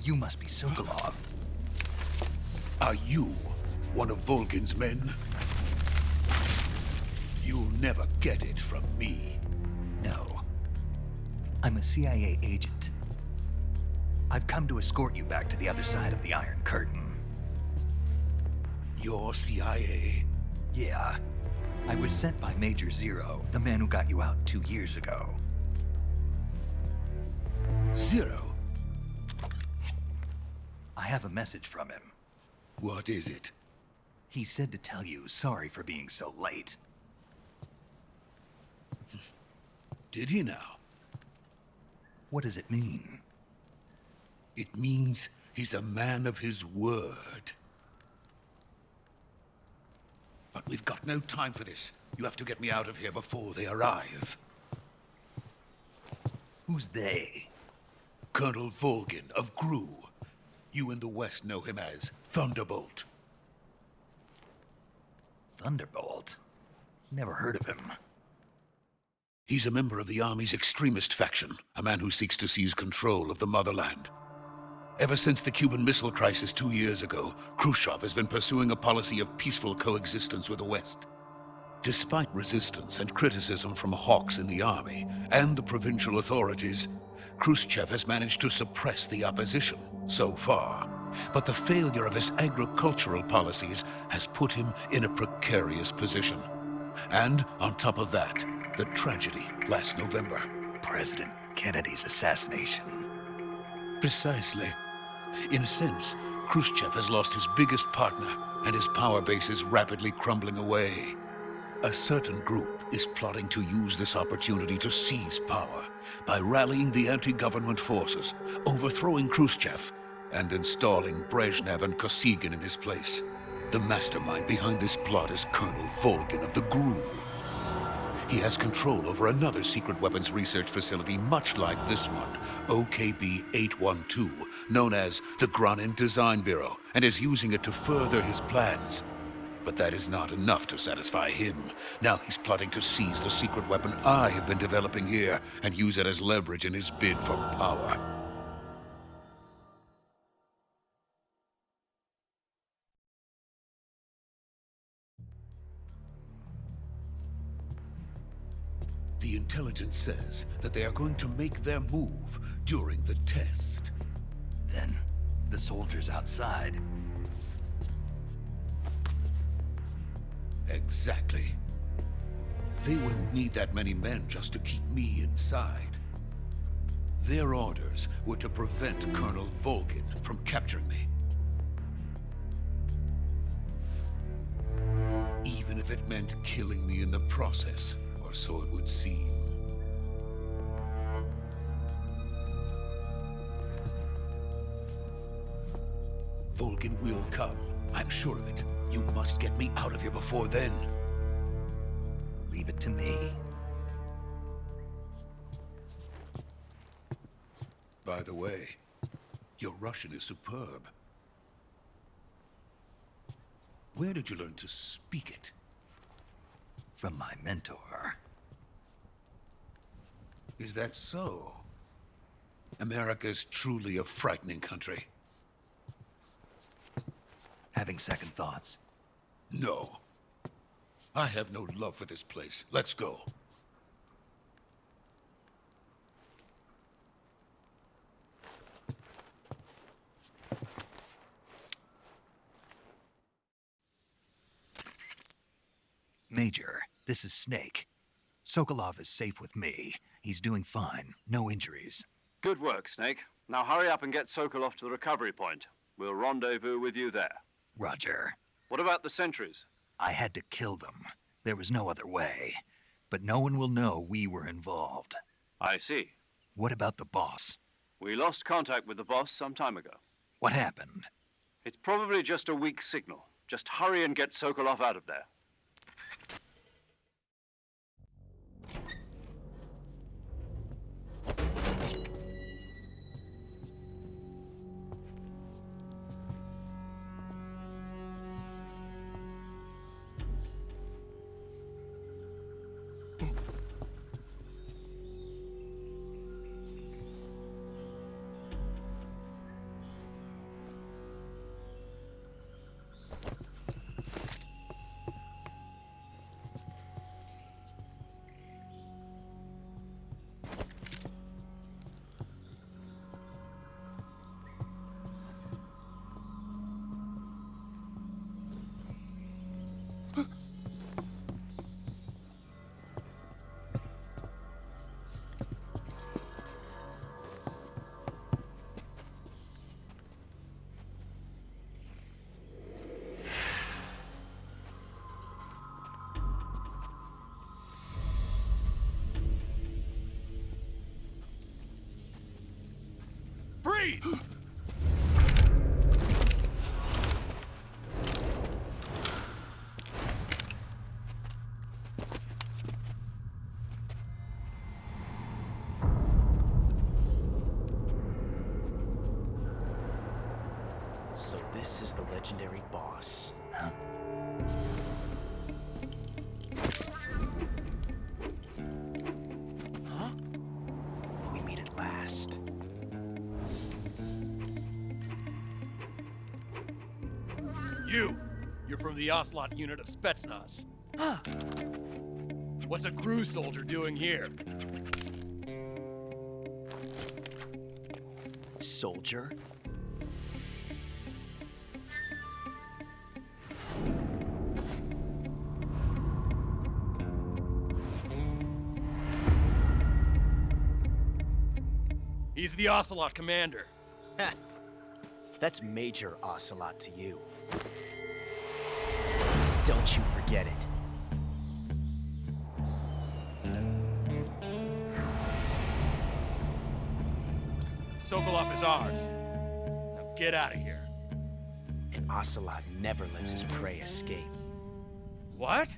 You must be Sokolov. Are you one of Volgin's men? You'll never get it from me. No. I'm a CIA agent. I've come to escort you back to the other side of the Iron Curtain. You're CIA? Yeah. I was sent by Major Zero, the man who got you out 2 years ago. Zero? I have a message from him. What is it? He said to tell you sorry for being so late. Did he now? What does it mean? It means he's a man of his word. But we've got no time for this. You have to get me out of here before they arrive. Who's they? Colonel Volgin of GRU. You in the West know him as Thunderbolt. Thunderbolt? Never heard of him. He's a member of the Army's extremist faction, a man who seeks to seize control of the motherland. Ever since the Cuban Missile Crisis 2 years ago, Khrushchev has been pursuing a policy of peaceful coexistence with the West. Despite resistance and criticism from hawks in the army and the provincial authorities, Khrushchev has managed to suppress the opposition so far. But the failure of his agricultural policies has put him in a precarious position. And on top of that, the tragedy last November. President Kennedy's assassination. Precisely. In a sense, Khrushchev has lost his biggest partner, and his power base is rapidly crumbling away. A certain group is plotting to use this opportunity to seize power by rallying the anti-government forces, overthrowing Khrushchev, and installing Brezhnev and Kosygin in his place. The mastermind behind this plot is Colonel Volgin of the GRU. He has control over another secret weapons research facility much like this one, OKB-812, known as the Granin Design Bureau, and is using it to further his plans. But that is not enough to satisfy him. Now he's plotting to seize the secret weapon I have been developing here and use it as leverage in his bid for power. The intelligence says that they are going to make their move during the test. Then, the soldiers outside. Exactly. They wouldn't need that many men just to keep me inside. Their orders were to prevent Colonel Volgin from capturing me. Even if it meant killing me in the process, or so it would seem. Volgin will come. I'm sure of it. You must get me out of here before then. Leave it to me. By the way, your Russian is superb. Where did you learn to speak it? From my mentor. Is that so? America is truly a frightening country. Having second thoughts? No. I have no love for this place. Let's go. Major, this is Snake. Sokolov is safe with me. He's doing fine. No injuries. Good work, Snake. Now hurry up and get Sokolov to the recovery point. We'll rendezvous with you there. Roger. What about the sentries? I had to kill them. There was no other way. But no one will know we were involved. I see. What about the boss? We lost contact with the boss some time ago. What happened? It's probably just a weak signal. Just hurry and get Sokolov out of there. Freeze! So this is the legendary boss. Huh? Huh? We meet at last. You're from the Ocelot unit of Spetsnaz. What's a crew soldier doing here? Soldier? He's the Ocelot commander. Ha! That's Major Ocelot to you. Don't you forget it. Sokolov is ours. Now get out of here. And Ocelot never lets his prey escape. What?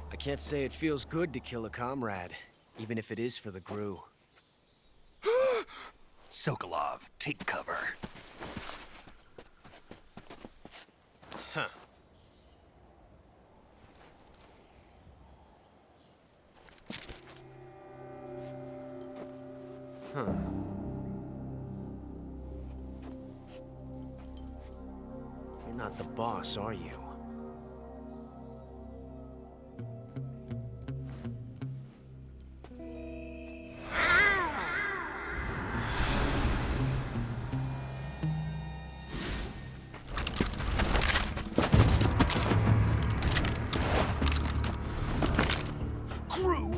I can't say it feels good to kill a comrade, even if it is for the GRU. Sokolov, take cover. Huh. Huh. You're not the boss, are you?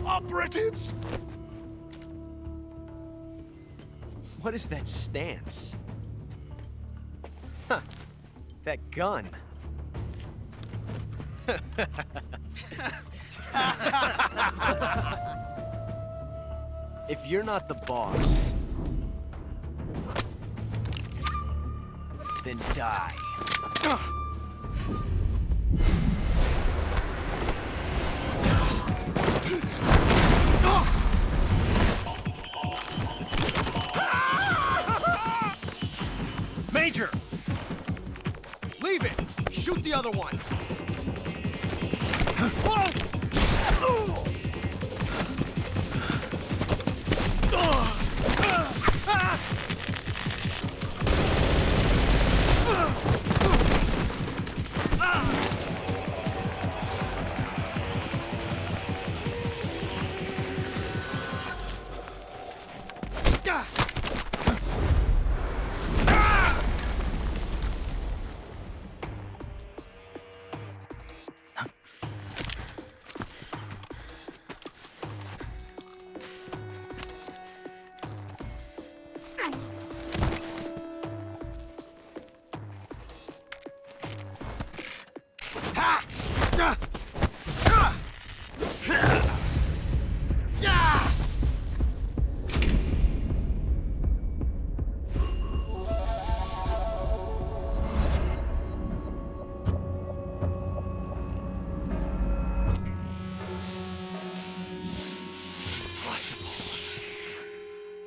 Operatives! What is that stance? Huh. That gun. If you're not the boss, then die. Major! Leave it! Shoot the other one!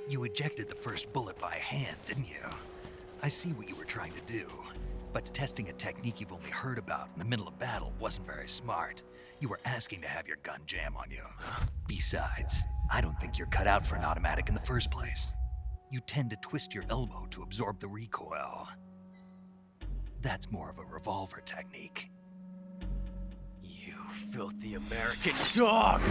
You ejected the first bullet by hand, didn't you? I see what you were trying to do. But testing a technique you've only heard about in the middle of battle wasn't very smart. You were asking to have your gun jam on you. Besides, I don't think you're cut out for an automatic in the first place. You tend to twist your elbow to absorb the recoil. That's more of a revolver technique. You filthy American dog!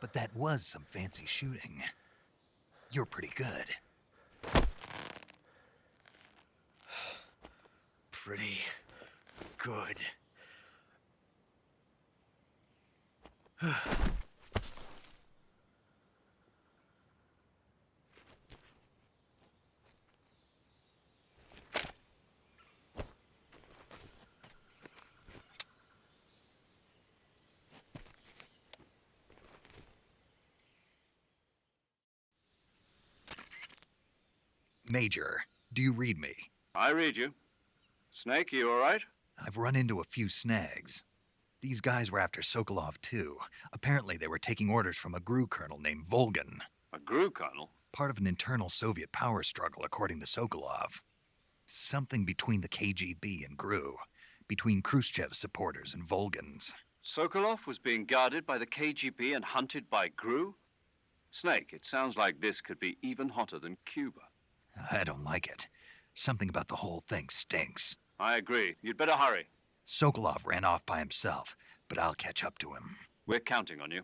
But that was some fancy shooting. You're pretty good. Pretty good. Major, do you read me? I read you. Snake, you all right? I've run into a few snags. These guys were after Sokolov, too. Apparently, they were taking orders from a GRU colonel named Volgan. A GRU colonel? Part of an internal Soviet power struggle, according to Sokolov. Something between the KGB and GRU. Between Khrushchev's supporters and Volgan's. Sokolov was being guarded by the KGB and hunted by GRU? Snake, it sounds like this could be even hotter than Cuba. I don't like it. Something about the whole thing stinks. I agree. You'd better hurry. Sokolov ran off by himself, but I'll catch up to him. We're counting on you.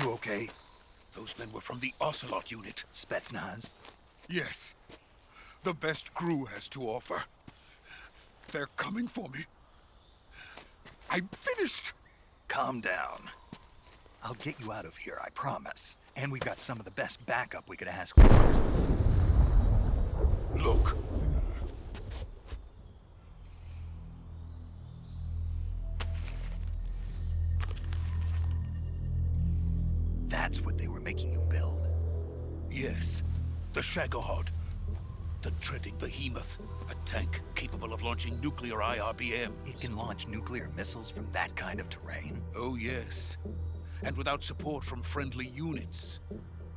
You okay? Those men were from the Ocelot unit. Spetsnaz? Yes. The best GRU has to offer. They're coming for me. I'm finished. Calm down. I'll get you out of here, I promise. And we've got some of the best backup we could ask for. Look. That's what they were making you build? Yes. The Shagohod. The dreading behemoth. A tank capable of launching nuclear IRBMs. It can launch nuclear missiles from that kind of terrain? Oh, yes. And without support from friendly units.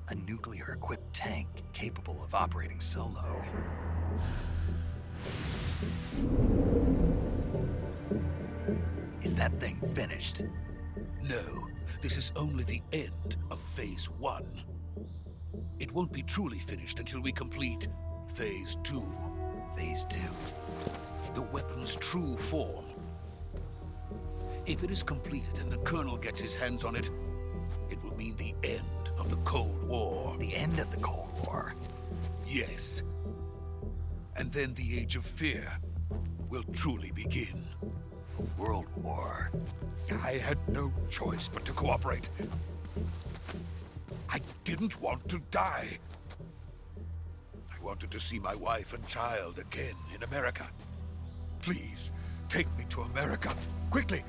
A nuclear-equipped tank capable of operating solo. Is that thing finished? No. This is only the end of Phase 1. It won't be truly finished until we complete Phase 2. Phase 2? The weapon's true form. If it is completed and the Colonel gets his hands on it, it will mean the end of the Cold War. The end of the Cold War? Yes. And then the Age of Fear will truly begin. A world war? I had no choice but to cooperate. I didn't want to die. I wanted to see my wife and child again in America. Please, take me to America, quickly.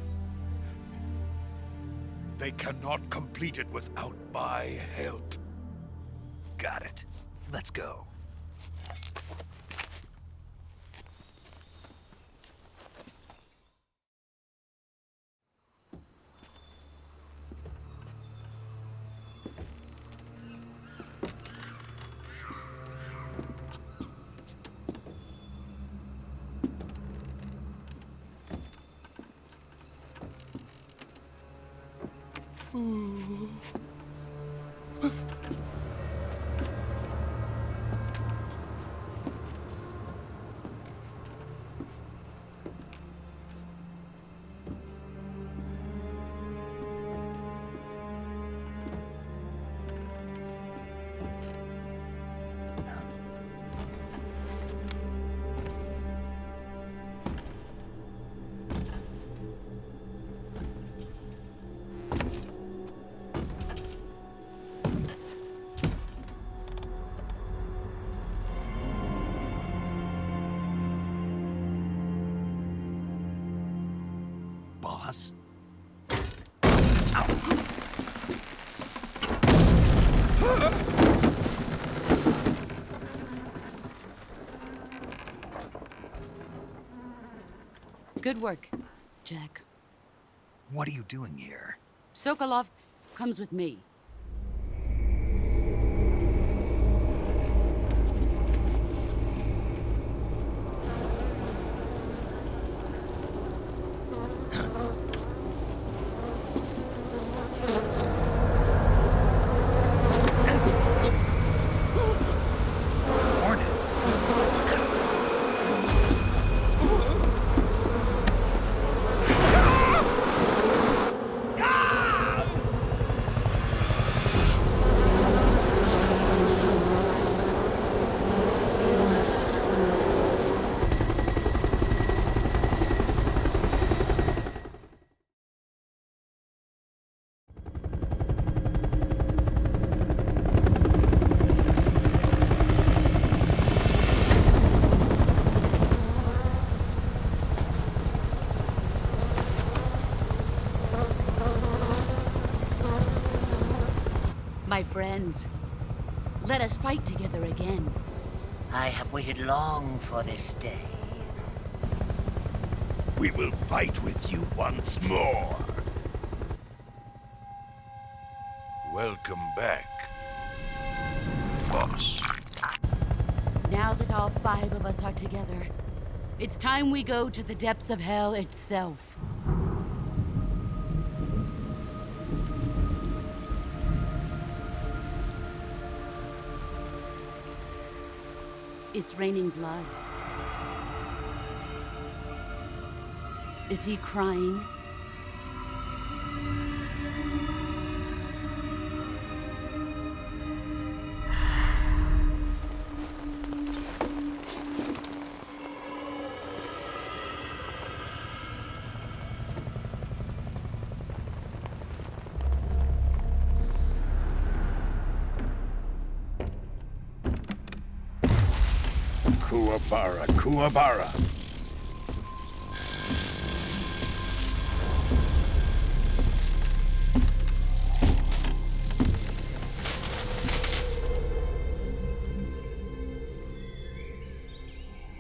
They cannot complete it without my help. Got it. Let's go. Boss? Good work, Jack. What are you doing here? Sokolov comes with me. My friends, let us fight together again. I have waited long for this day. We will fight with you once more. Welcome back, boss. Now that all 5 of us are together, it's time we go to the depths of hell itself. It's raining blood. Is he crying? Kuwabara, Kuwabara.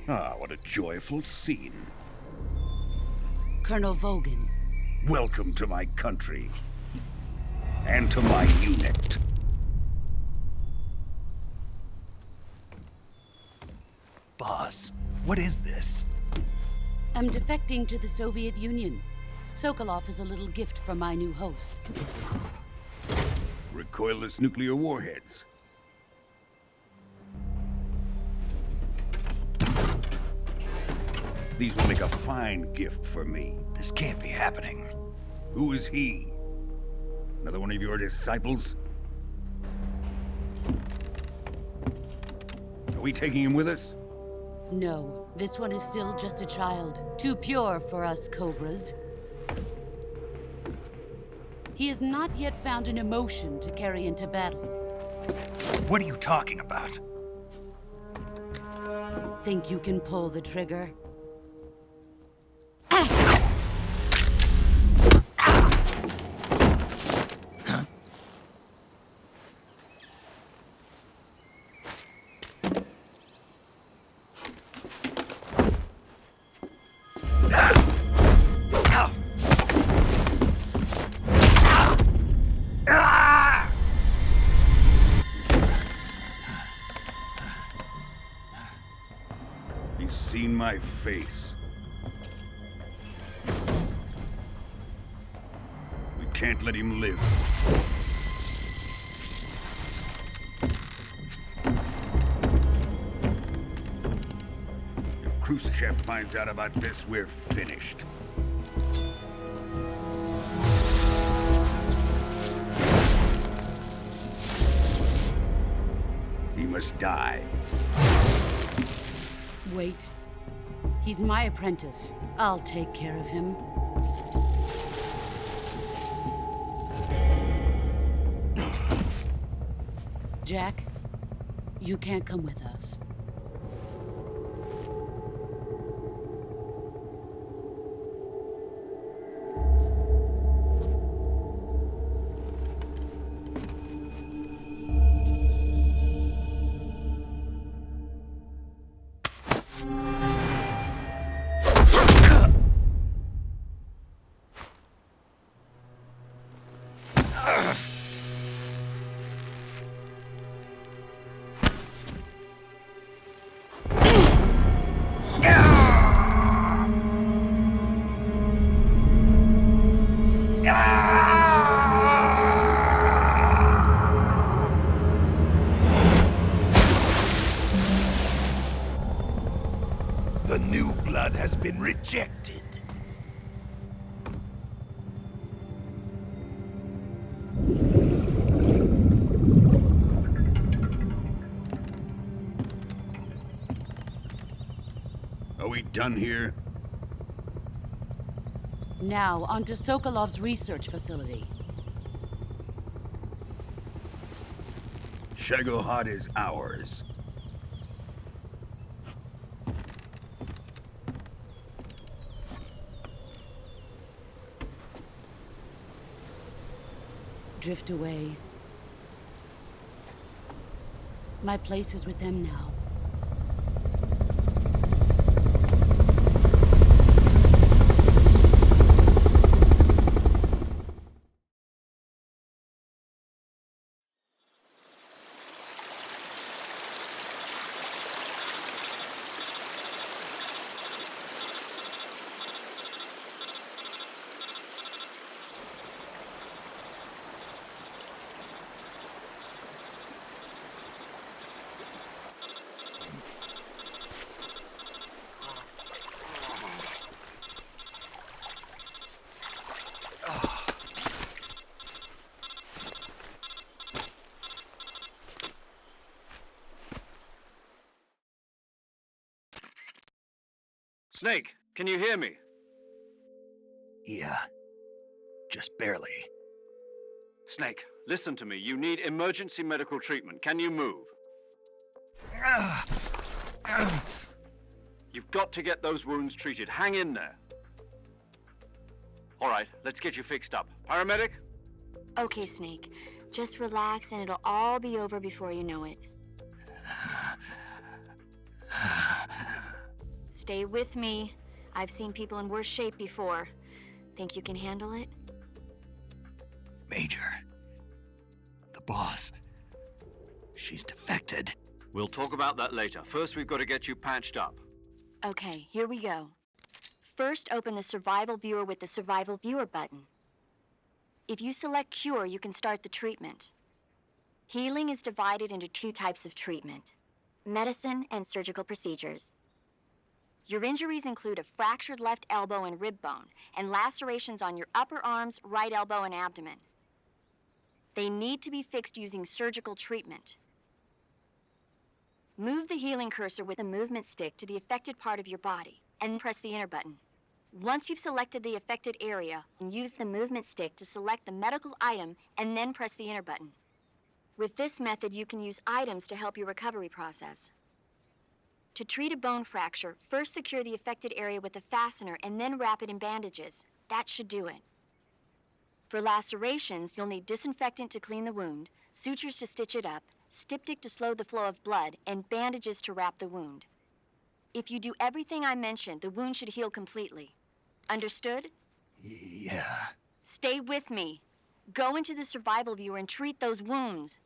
Ah, what a joyful scene. Colonel Vogan. Welcome to my country. And to my unit. Boss, what is this? I'm defecting to the Soviet Union. Sokolov is a little gift from my new hosts. Recoilless nuclear warheads. These will make a fine gift for me. This can't be happening. Who is he? Another one of your disciples? Are we taking him with us? No, this one is still just a child. Too pure for us Cobras. He has not yet found an emotion to carry into battle. What are you talking about? Think you can pull the trigger? He's seen my face. We can't let him live. If Khrushchev finds out about this, we're finished. He must die. Wait. He's my apprentice. I'll take care of him. Jack, you can't come with us. The new blood has been rejected. Are we done here? Now, onto Sokolov's research facility. Shagohod is ours. Drift away. My place is with them now. Snake, can you hear me? Yeah. Just barely. Snake, listen to me. You need emergency medical treatment. Can you move? You've got to get those wounds treated. Hang in there. All right, let's get you fixed up. Paramedic? Okay, Snake. Just relax and it'll all be over before you know it. Stay with me. I've seen people in worse shape before. Think you can handle it? Major. The boss. She's defected. We'll talk about that later. First, we've got to get you patched up. Okay, here we go. First, open the Survival Viewer with the Survival Viewer button. If you select Cure, you can start the treatment. Healing is divided into two types of treatment: medicine and surgical procedures. Your injuries include a fractured left elbow and rib bone, and lacerations on your upper arms, right elbow, and abdomen. They need to be fixed using surgical treatment. Move the healing cursor with a movement stick to the affected part of your body, and press the enter button. Once you've selected the affected area, use the movement stick to select the medical item, and then press the enter button. With this method, you can use items to help your recovery process. To treat a bone fracture, first secure the affected area with a fastener and then wrap it in bandages. That should do it. For lacerations, you'll need disinfectant to clean the wound, sutures to stitch it up, styptic to slow the flow of blood, and bandages to wrap the wound. If you do everything I mentioned, the wound should heal completely. Understood? Yeah. Stay with me. Go into the survival viewer and treat those wounds.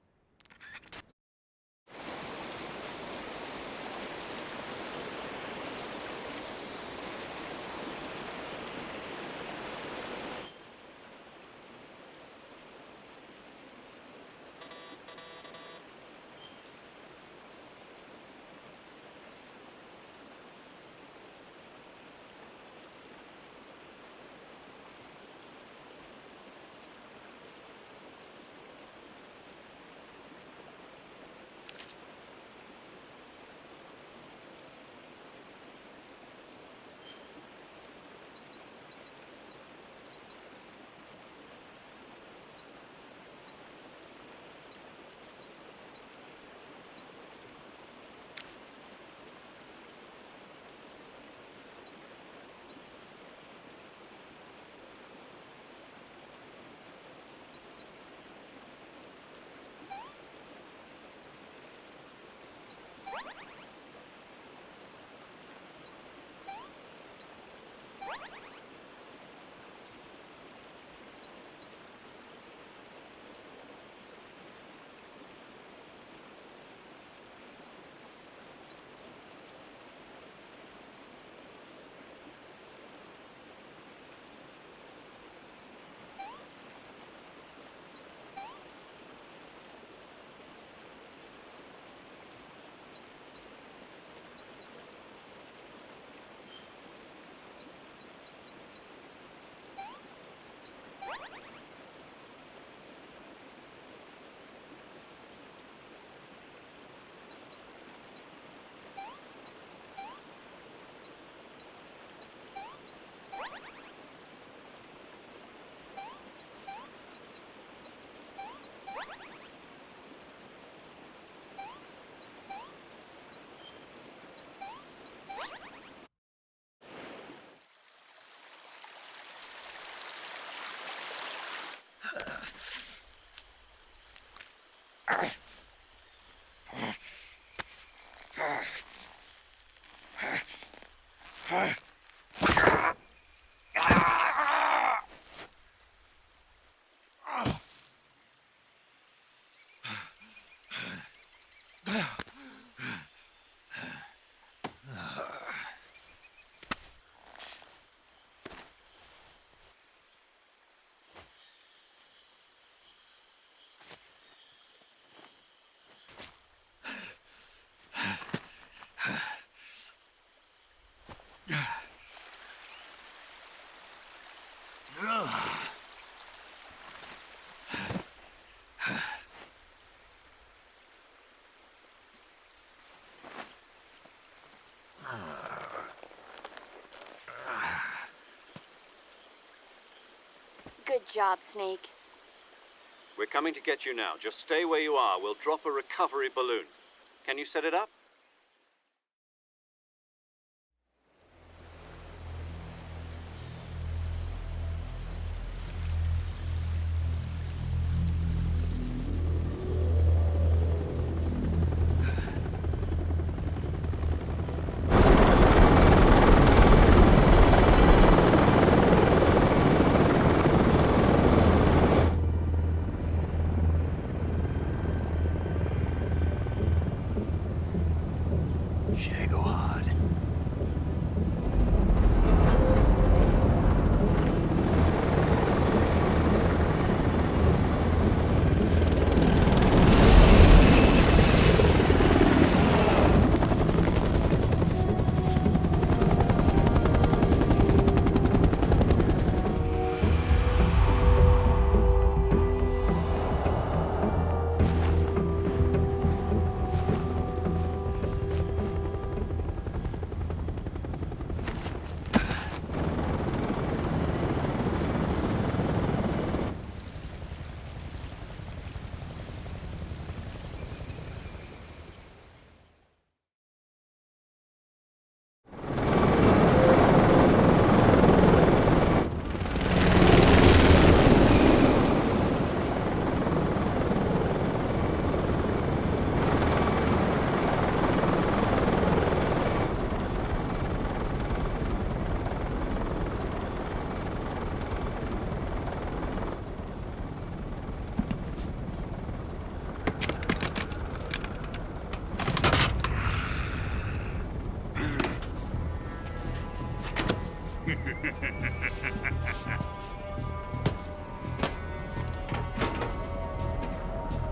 Good job, Snake. We're coming to get you now. Just stay where you are. We'll drop a recovery balloon. Can you set it up?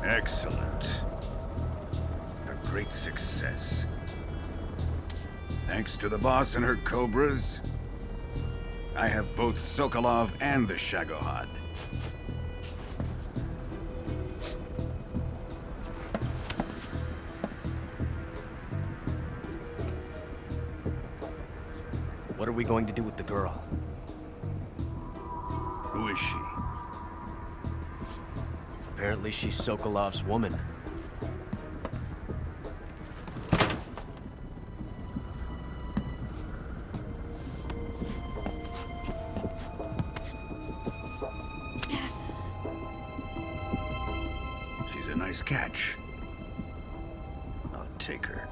Excellent. A great success. Thanks to the boss and her cobras, I have both Sokolov and the Shagohod. What are we going to do with the girl? Who is she? Apparently she's Sokolov's woman. She's a nice catch. I'll take her.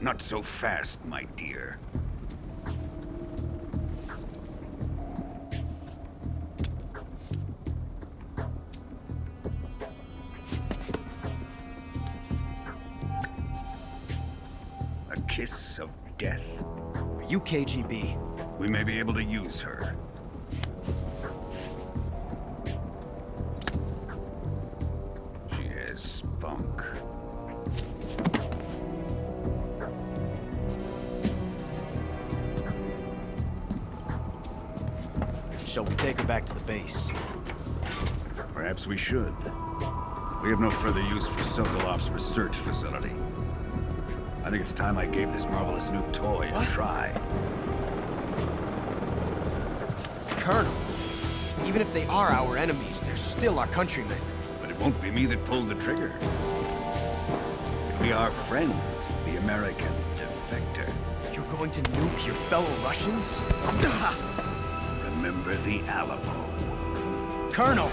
Not so fast, my dear. A kiss of death? Are you KGB? We may be able to use her. She has spunk. Shall we take her back to the base? Perhaps we should. We have no further use for Sokolov's research facility. I think it's time I gave this marvelous new toy a try. Colonel, even if they are our enemies, they're still our countrymen. But it won't be me that pulled the trigger. It'll be our friend, the American defector. You're going to nuke your fellow Russians? Remember the Alamo. Colonel!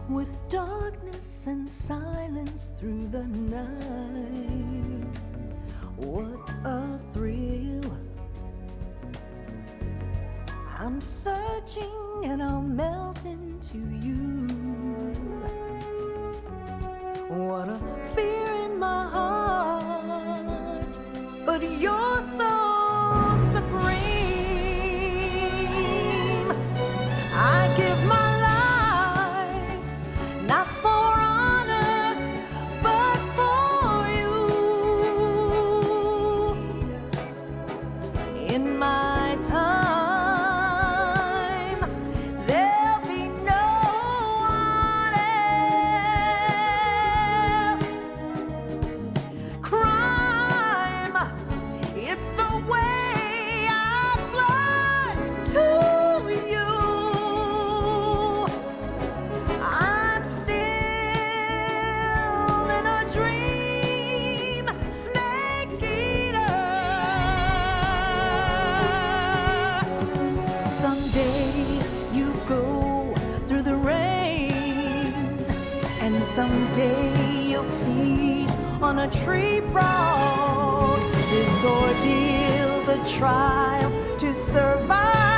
With darkness and silence through the night, what a thrill. I'm searching and I'll melt into you. What a fear in my heart, but you're so supreme. I give my not for honor, but for you. In my time, there'll be no one else. Crime, it's the way I fly to you. Someday you'll feed on a tree frog. This ordeal, the trial to survive.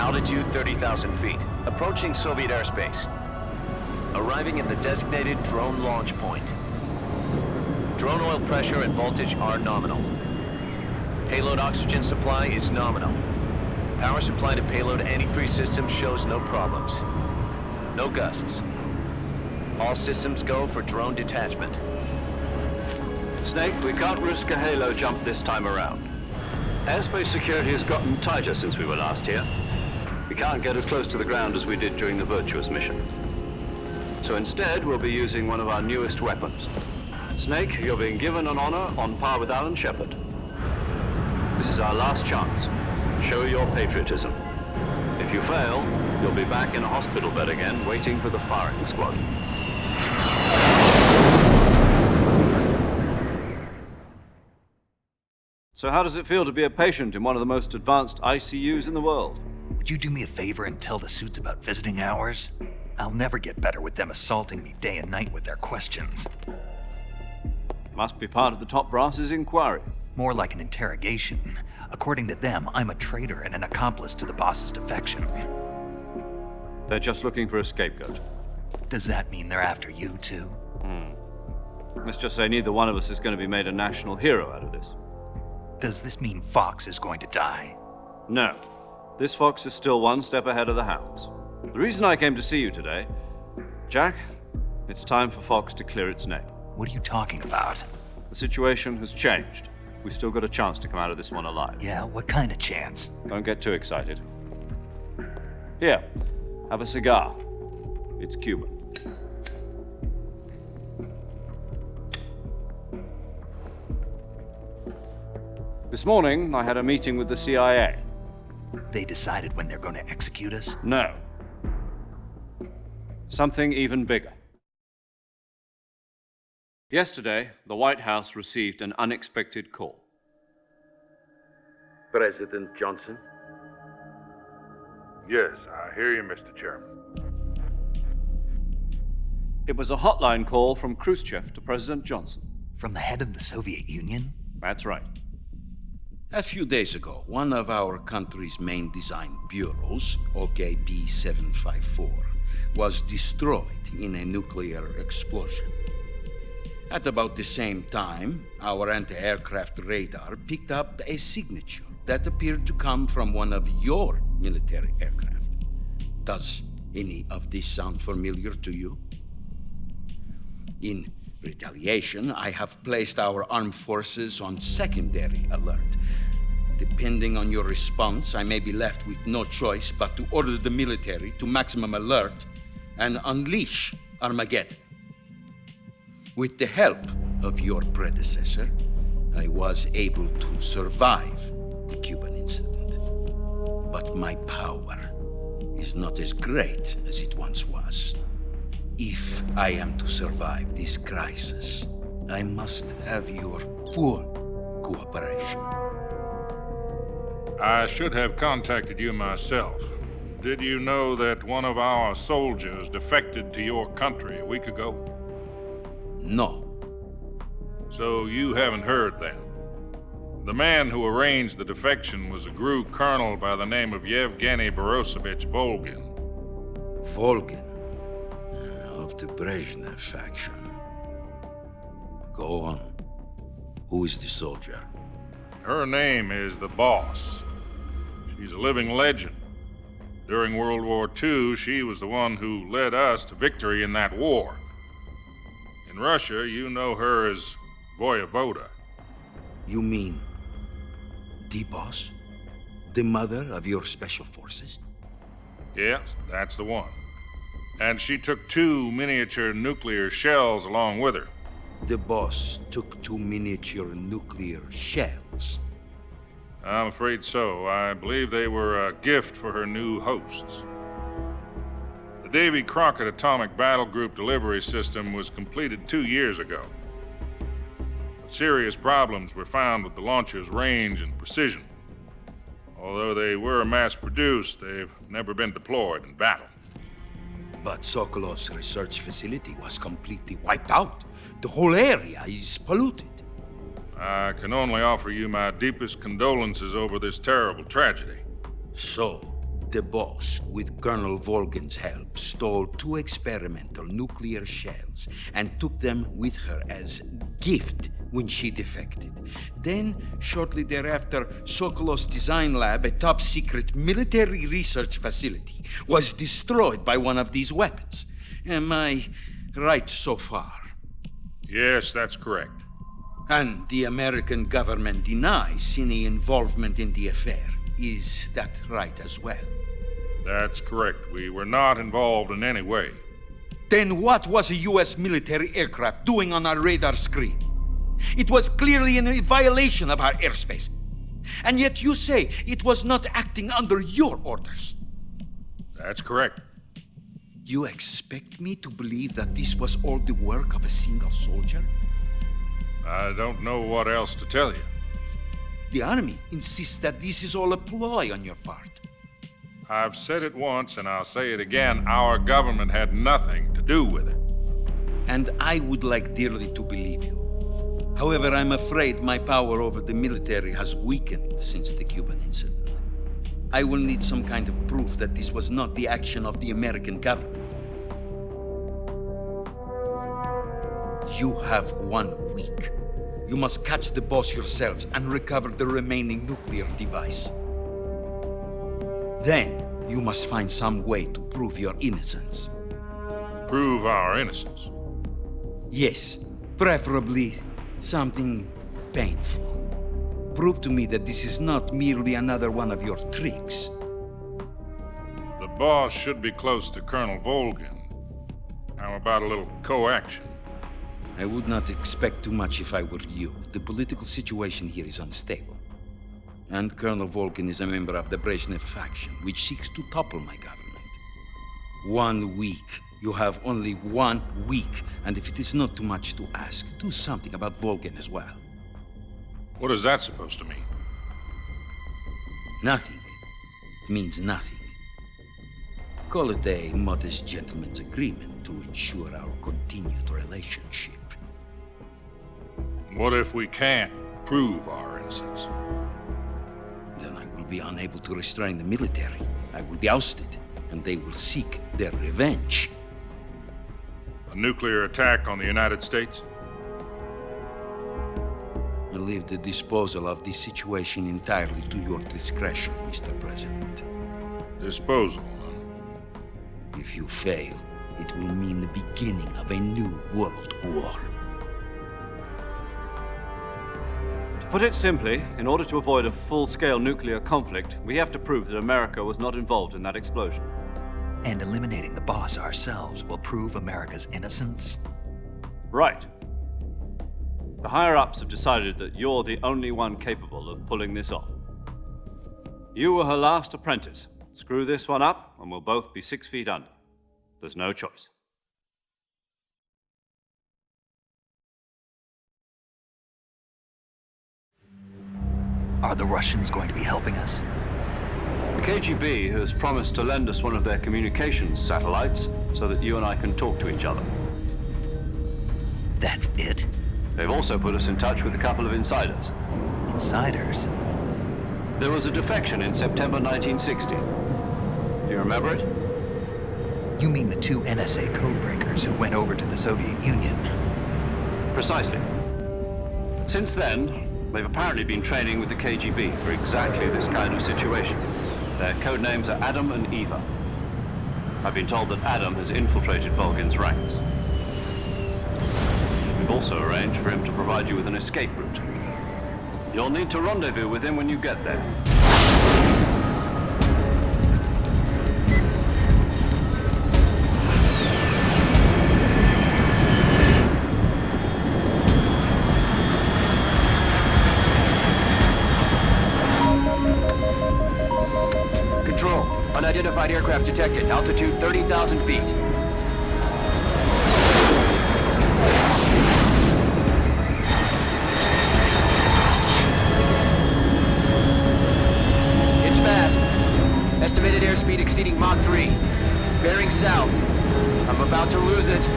Altitude 30,000 feet. Approaching Soviet airspace. Arriving at the designated drone launch point. Drone oil pressure and voltage are nominal. Payload oxygen supply is nominal. Power supply to payload antifreeze system shows no problems. No gusts. All systems go for drone detachment. Snake, we can't risk a halo jump this time around. Airspace security has gotten tighter since we were last here. We can't get as close to the ground as we did during the Virtuous mission. So instead, we'll be using one of our newest weapons. Snake, you're being given an honor on par with Alan Shepard. This is our last chance. Show your patriotism. If you fail, you'll be back in a hospital bed again, waiting for the firing squad. So how does it feel to be a patient in one of the most advanced ICUs in the world? Would you do me a favor and tell the suits about visiting hours? I'll never get better with them assaulting me day and night with their questions. Must be part of the top brass's inquiry. More like an interrogation. According to them, I'm a traitor and an accomplice to the boss's defection. They're just looking for a scapegoat. Does that mean they're after you, too? Let's just say neither one of us is going to be made a national hero out of this. Does this mean Fox is going to die? No. This Fox is still one step ahead of the hounds. The reason I came to see you today, Jack, it's time for Fox to clear its name. What are you talking about? The situation has changed. We've still got a chance to come out of this one alive. Yeah, what kind of chance? Don't get too excited. Here, have a cigar. It's Cuban. This morning, I had a meeting with the CIA. They decided when they're going to execute us? No. Something even bigger. Yesterday, the White House received an unexpected call. President Johnson? Yes, I hear you, Mr. Chairman. It was a hotline call from Khrushchev to President Johnson. From the head of the Soviet Union? That's right. A few days ago, one of our country's main design bureaus, OKB 754, was destroyed in a nuclear explosion. At about the same time, our anti-aircraft radar picked up a signature that appeared to come from one of your military aircraft. Does any of this sound familiar to you? In retaliation, I have placed our armed forces on secondary alert. Depending on your response, I may be left with no choice but to order the military to maximum alert and unleash Armageddon. With the help of your predecessor, I was able to survive the Cuban incident. But my power is not as great as it once was. If I am to survive this crisis, I must have your full cooperation. I should have contacted you myself. Did you know that one of our soldiers defected to your country a week ago? No. So you haven't heard then. The man who arranged the defection was a GRU colonel by the name of Yevgeny Borisovich Volgin. Volgin? Of the Brezhnev faction. Go on. Who is the soldier? Her name is the Boss. She's a living legend. During World War II, she was the one who led us to victory in that war. In Russia, you know her as Voyevoda. You mean the Boss? The mother of your special forces? Yes, that's the one. And she took 2 miniature nuclear shells along with her. The Boss took 2 miniature nuclear shells? I'm afraid so. I believe they were a gift for her new hosts. The Davy Crockett Atomic Battle Group delivery system was completed 2 years ago. But serious problems were found with the launcher's range and precision. Although they were mass-produced, they've never been deployed in battle. But Sokolov's research facility was completely wiped out. The whole area is polluted. I can only offer you my deepest condolences over this terrible tragedy. So, the boss, with Colonel Volgin's help, stole 2 experimental nuclear shells and took them with her as gift when she defected. Then, shortly thereafter, Sokolov's design lab, a top-secret military research facility, was destroyed by one of these weapons. Am I right so far? Yes, that's correct. And the American government denies any involvement in the affair. Is that right as well? That's correct. We were not involved in any way. Then what was a U.S. military aircraft doing on our radar screen? It was clearly in violation of our airspace. And yet you say it was not acting under your orders. That's correct. You expect me to believe that this was all the work of a single soldier? I don't know what else to tell you. The Army insists that this is all a ploy on your part. I've said it once, and I'll say it again. Our government had nothing to do with it. And I would like dearly to believe you. However, I'm afraid my power over the military has weakened since the Cuban incident. I will need some kind of proof that this was not the action of the American government. You have 1 week. You must catch the boss yourselves and recover the remaining nuclear device. Then, you must find some way to prove your innocence. Prove our innocence? Yes, preferably something painful. Prove to me that this is not merely another one of your tricks. The boss should be close to Colonel Volgin. How about a little coaction? I would not expect too much if I were you. The political situation here is unstable. And Colonel Volgin is a member of the Brezhnev faction, which seeks to topple my government. 1 week. You have only 1 week, and if it is not too much to ask, do something about Volgin as well. What is that supposed to mean? Nothing. It means nothing. Call it a modest gentleman's agreement to ensure our continued relationship. What if we can't prove our innocence? Then I will be unable to restrain the military. I will be ousted, and they will seek their revenge. A nuclear attack on the United States? I leave the disposal of this situation entirely to your discretion, Mr. President. Disposal? If you fail, it will mean the beginning of a new world war. To put it simply, in order to avoid a full-scale nuclear conflict, we have to prove that America was not involved in that explosion. And eliminating the boss ourselves will prove America's innocence? Right. The higher-ups have decided that you're the only one capable of pulling this off. You were her last apprentice. Screw this one up, and we'll both be 6 feet under. There's no choice. Are the Russians going to be helping us? The KGB has promised to lend us one of their communications satellites so that you and I can talk to each other. That's it? They've also put us in touch with a couple of insiders. Insiders? There was a defection in September 1960. Do you remember it? You mean the 2 NSA codebreakers who went over to the Soviet Union? Precisely. Since then, they've apparently been training with the KGB for exactly this kind of situation. Their code names are Adam and Eva. I've been told that Adam has infiltrated Volgin's ranks. We've also arranged for him to provide you with an escape route. You'll need to rendezvous with him when you get there. Control. Unidentified aircraft detected. Altitude 30,000 feet. It's fast. Estimated airspeed exceeding Mach 3. Bearing south. I'm about to lose it.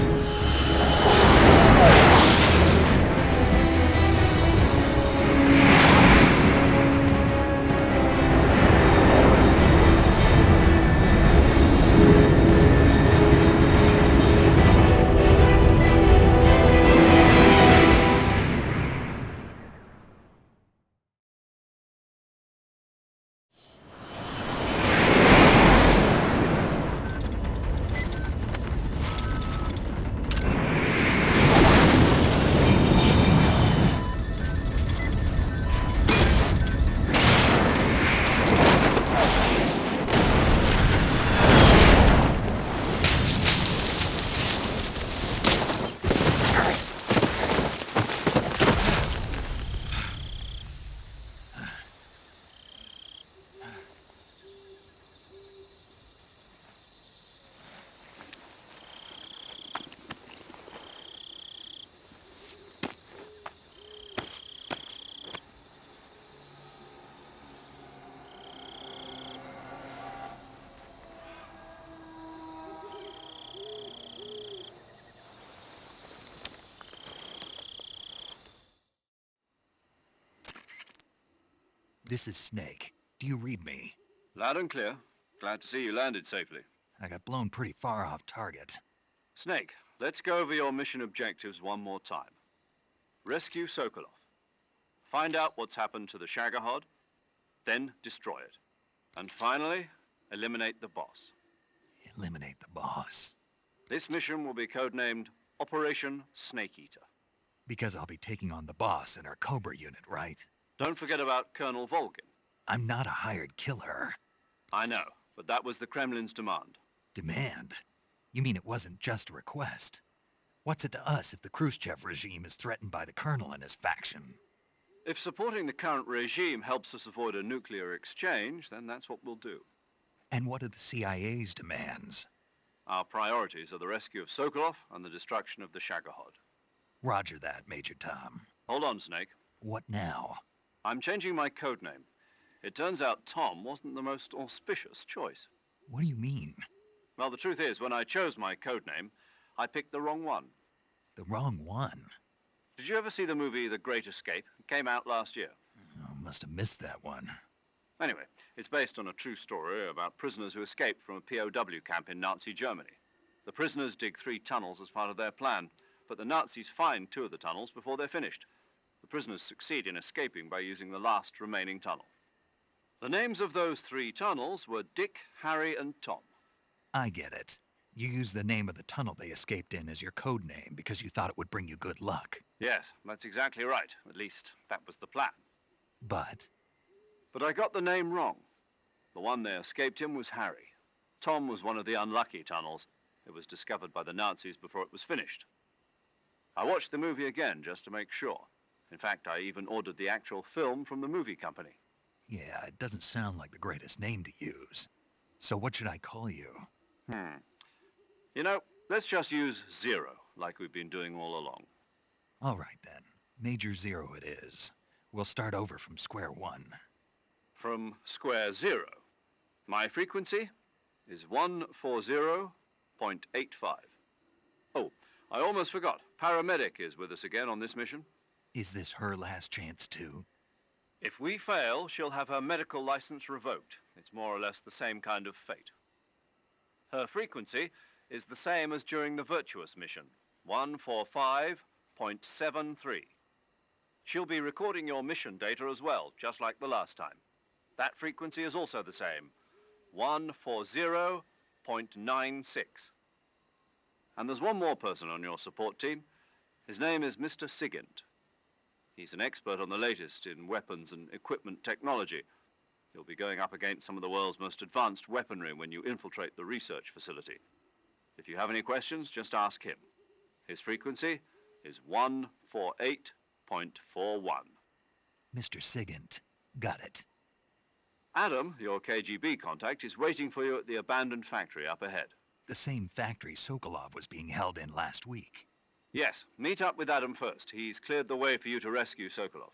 This is Snake. Do you read me? Loud and clear. Glad to see you landed safely. I got blown pretty far off target. Snake, let's go over your mission objectives one more time. Rescue Sokolov. Find out what's happened to the Shagohod, then destroy it. And finally, eliminate the boss. Eliminate the boss. This mission will be codenamed Operation Snake Eater. Because I'll be taking on the boss in our Cobra unit, right? Don't forget about Colonel Volgin. I'm not a hired killer. I know, but that was the Kremlin's demand. Demand? You mean it wasn't just a request? What's it to us if the Khrushchev regime is threatened by the Colonel and his faction? If supporting the current regime helps us avoid a nuclear exchange, then that's what we'll do. And what are the CIA's demands? Our priorities are the rescue of Sokolov and the destruction of the Shagohod. Roger that, Major Tom. Hold on, Snake. What now? I'm changing my codename. It turns out Tom wasn't the most auspicious choice. What do you mean? Well, the truth is, when I chose my codename, I picked the wrong one. The wrong one? Did you ever see the movie The Great Escape? It came out last year. Oh, must have missed that one. Anyway, it's based on a true story about prisoners who escaped from a POW camp in Nazi Germany. The prisoners dig 3 tunnels as part of their plan, but the Nazis find 2 of the tunnels before they're finished. The prisoners succeed in escaping by using the last remaining tunnel. The names of those 3 tunnels were Dick, Harry, and Tom. I get it. You used the name of the tunnel they escaped in as your code name because you thought it would bring you good luck. Yes, that's exactly right. At least, that was the plan. But I got the name wrong. The one they escaped in was Harry. Tom was one of the unlucky tunnels. It was discovered by the Nazis before it was finished. I watched the movie again just to make sure. In fact, I even ordered the actual film from the movie company. yeah, it doesn't sound like the greatest name to use. So what should I call you? You know, let's just use Zero, like we've been doing all along. All right then. Major Zero it is. We'll start over from square one. From square 0. My frequency is 140.85. Oh, I almost forgot. Paramedic is with us again on this mission. Is this her last chance too? If we fail, she'll have her medical license revoked. It's more or less the same kind of fate. Her frequency is the same as during the Virtuous mission, 145.73. She'll be recording your mission data as well, just like the last time. That frequency is also the same, 140.96. And there's one more person on your support team. His name is Mr. Sigint. He's an expert on the latest in weapons and equipment technology. You'll be going up against some of the world's most advanced weaponry when you infiltrate the research facility. If you have any questions, just ask him. His frequency is 148.41. Mr. Sigint. Got it. Adam, your KGB contact, is waiting for you at the abandoned factory up ahead. The same factory Sokolov was being held in last week. Yes, meet up with Adam first. He's cleared the way for you to rescue Sokolov.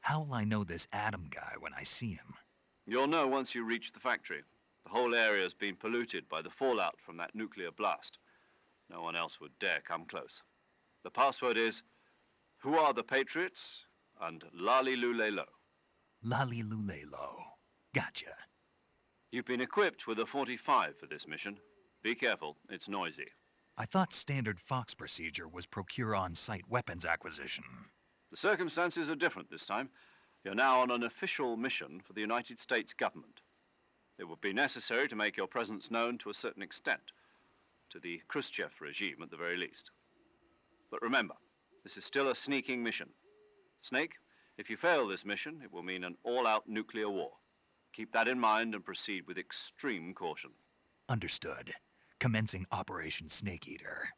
How will I know this Adam guy when I see him? You'll know once you reach the factory. The whole area's been polluted by the fallout from that nuclear blast. No one else would dare come close. The password is, "Who are the Patriots?" and Lali Lule Lo. Lali Lule Lo. Gotcha. You've been equipped with a 45 for this mission. Be careful, it's noisy. I thought standard Fox procedure was procure on-site weapons acquisition. The circumstances are different this time. You're now on an official mission for the United States government. It would be necessary to make your presence known to a certain extent, to the Khrushchev regime at the very least. But remember, this is still a sneaking mission. Snake, if you fail this mission, it will mean an all-out nuclear war. Keep that in mind and proceed with extreme caution. Understood. Commencing Operation Snake Eater.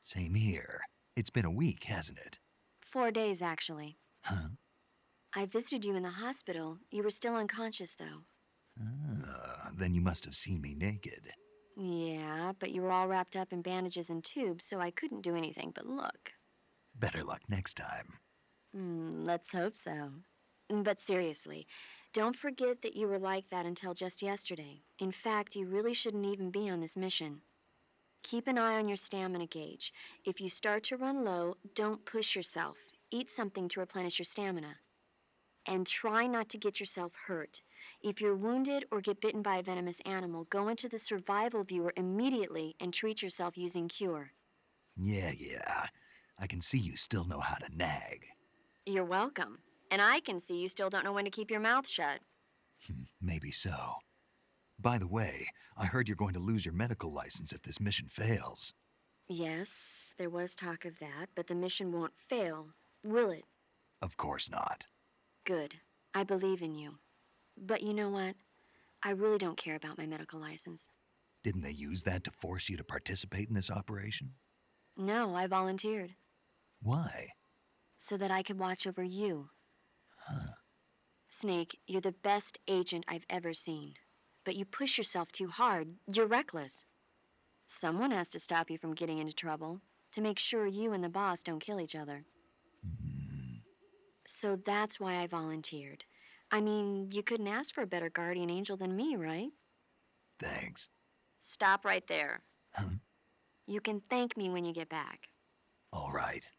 Same here. It's been a week, hasn't it? 4 days, actually. Huh? I visited you in the hospital. You were still unconscious, though. Then you must have seen me naked. Yeah, but you were all wrapped up in bandages and tubes, so I couldn't do anything but look. Better luck next time. Let's hope so. But seriously, don't forget that you were like that until just yesterday. In fact, you really shouldn't even be on this mission. Keep an eye on your stamina gauge. If you start to run low, don't push yourself. Eat something to replenish your stamina. And try not to get yourself hurt. If you're wounded or get bitten by a venomous animal, go into the survival viewer immediately and treat yourself using Cure. Yeah. I can see you still know how to nag. You're welcome. And I can see you still don't know when to keep your mouth shut. Maybe so. By the way, I heard you're going to lose your medical license if this mission fails. Yes, there was talk of that, but the mission won't fail, will it? Of course not. Good. I believe in you. But you know what? I really don't care about my medical license. Didn't they use that to force you to participate in this operation? No, I volunteered. Why? So that I could watch over you. Huh. Snake, you're the best agent I've ever seen. But you push yourself too hard. You're reckless. Someone has to stop you from getting into trouble, to make sure you and the boss don't kill each other. So that's why I volunteered. I mean, you couldn't ask for a better guardian angel than me, right? Thanks. Stop right there. Huh? You can thank me when you get back. All right.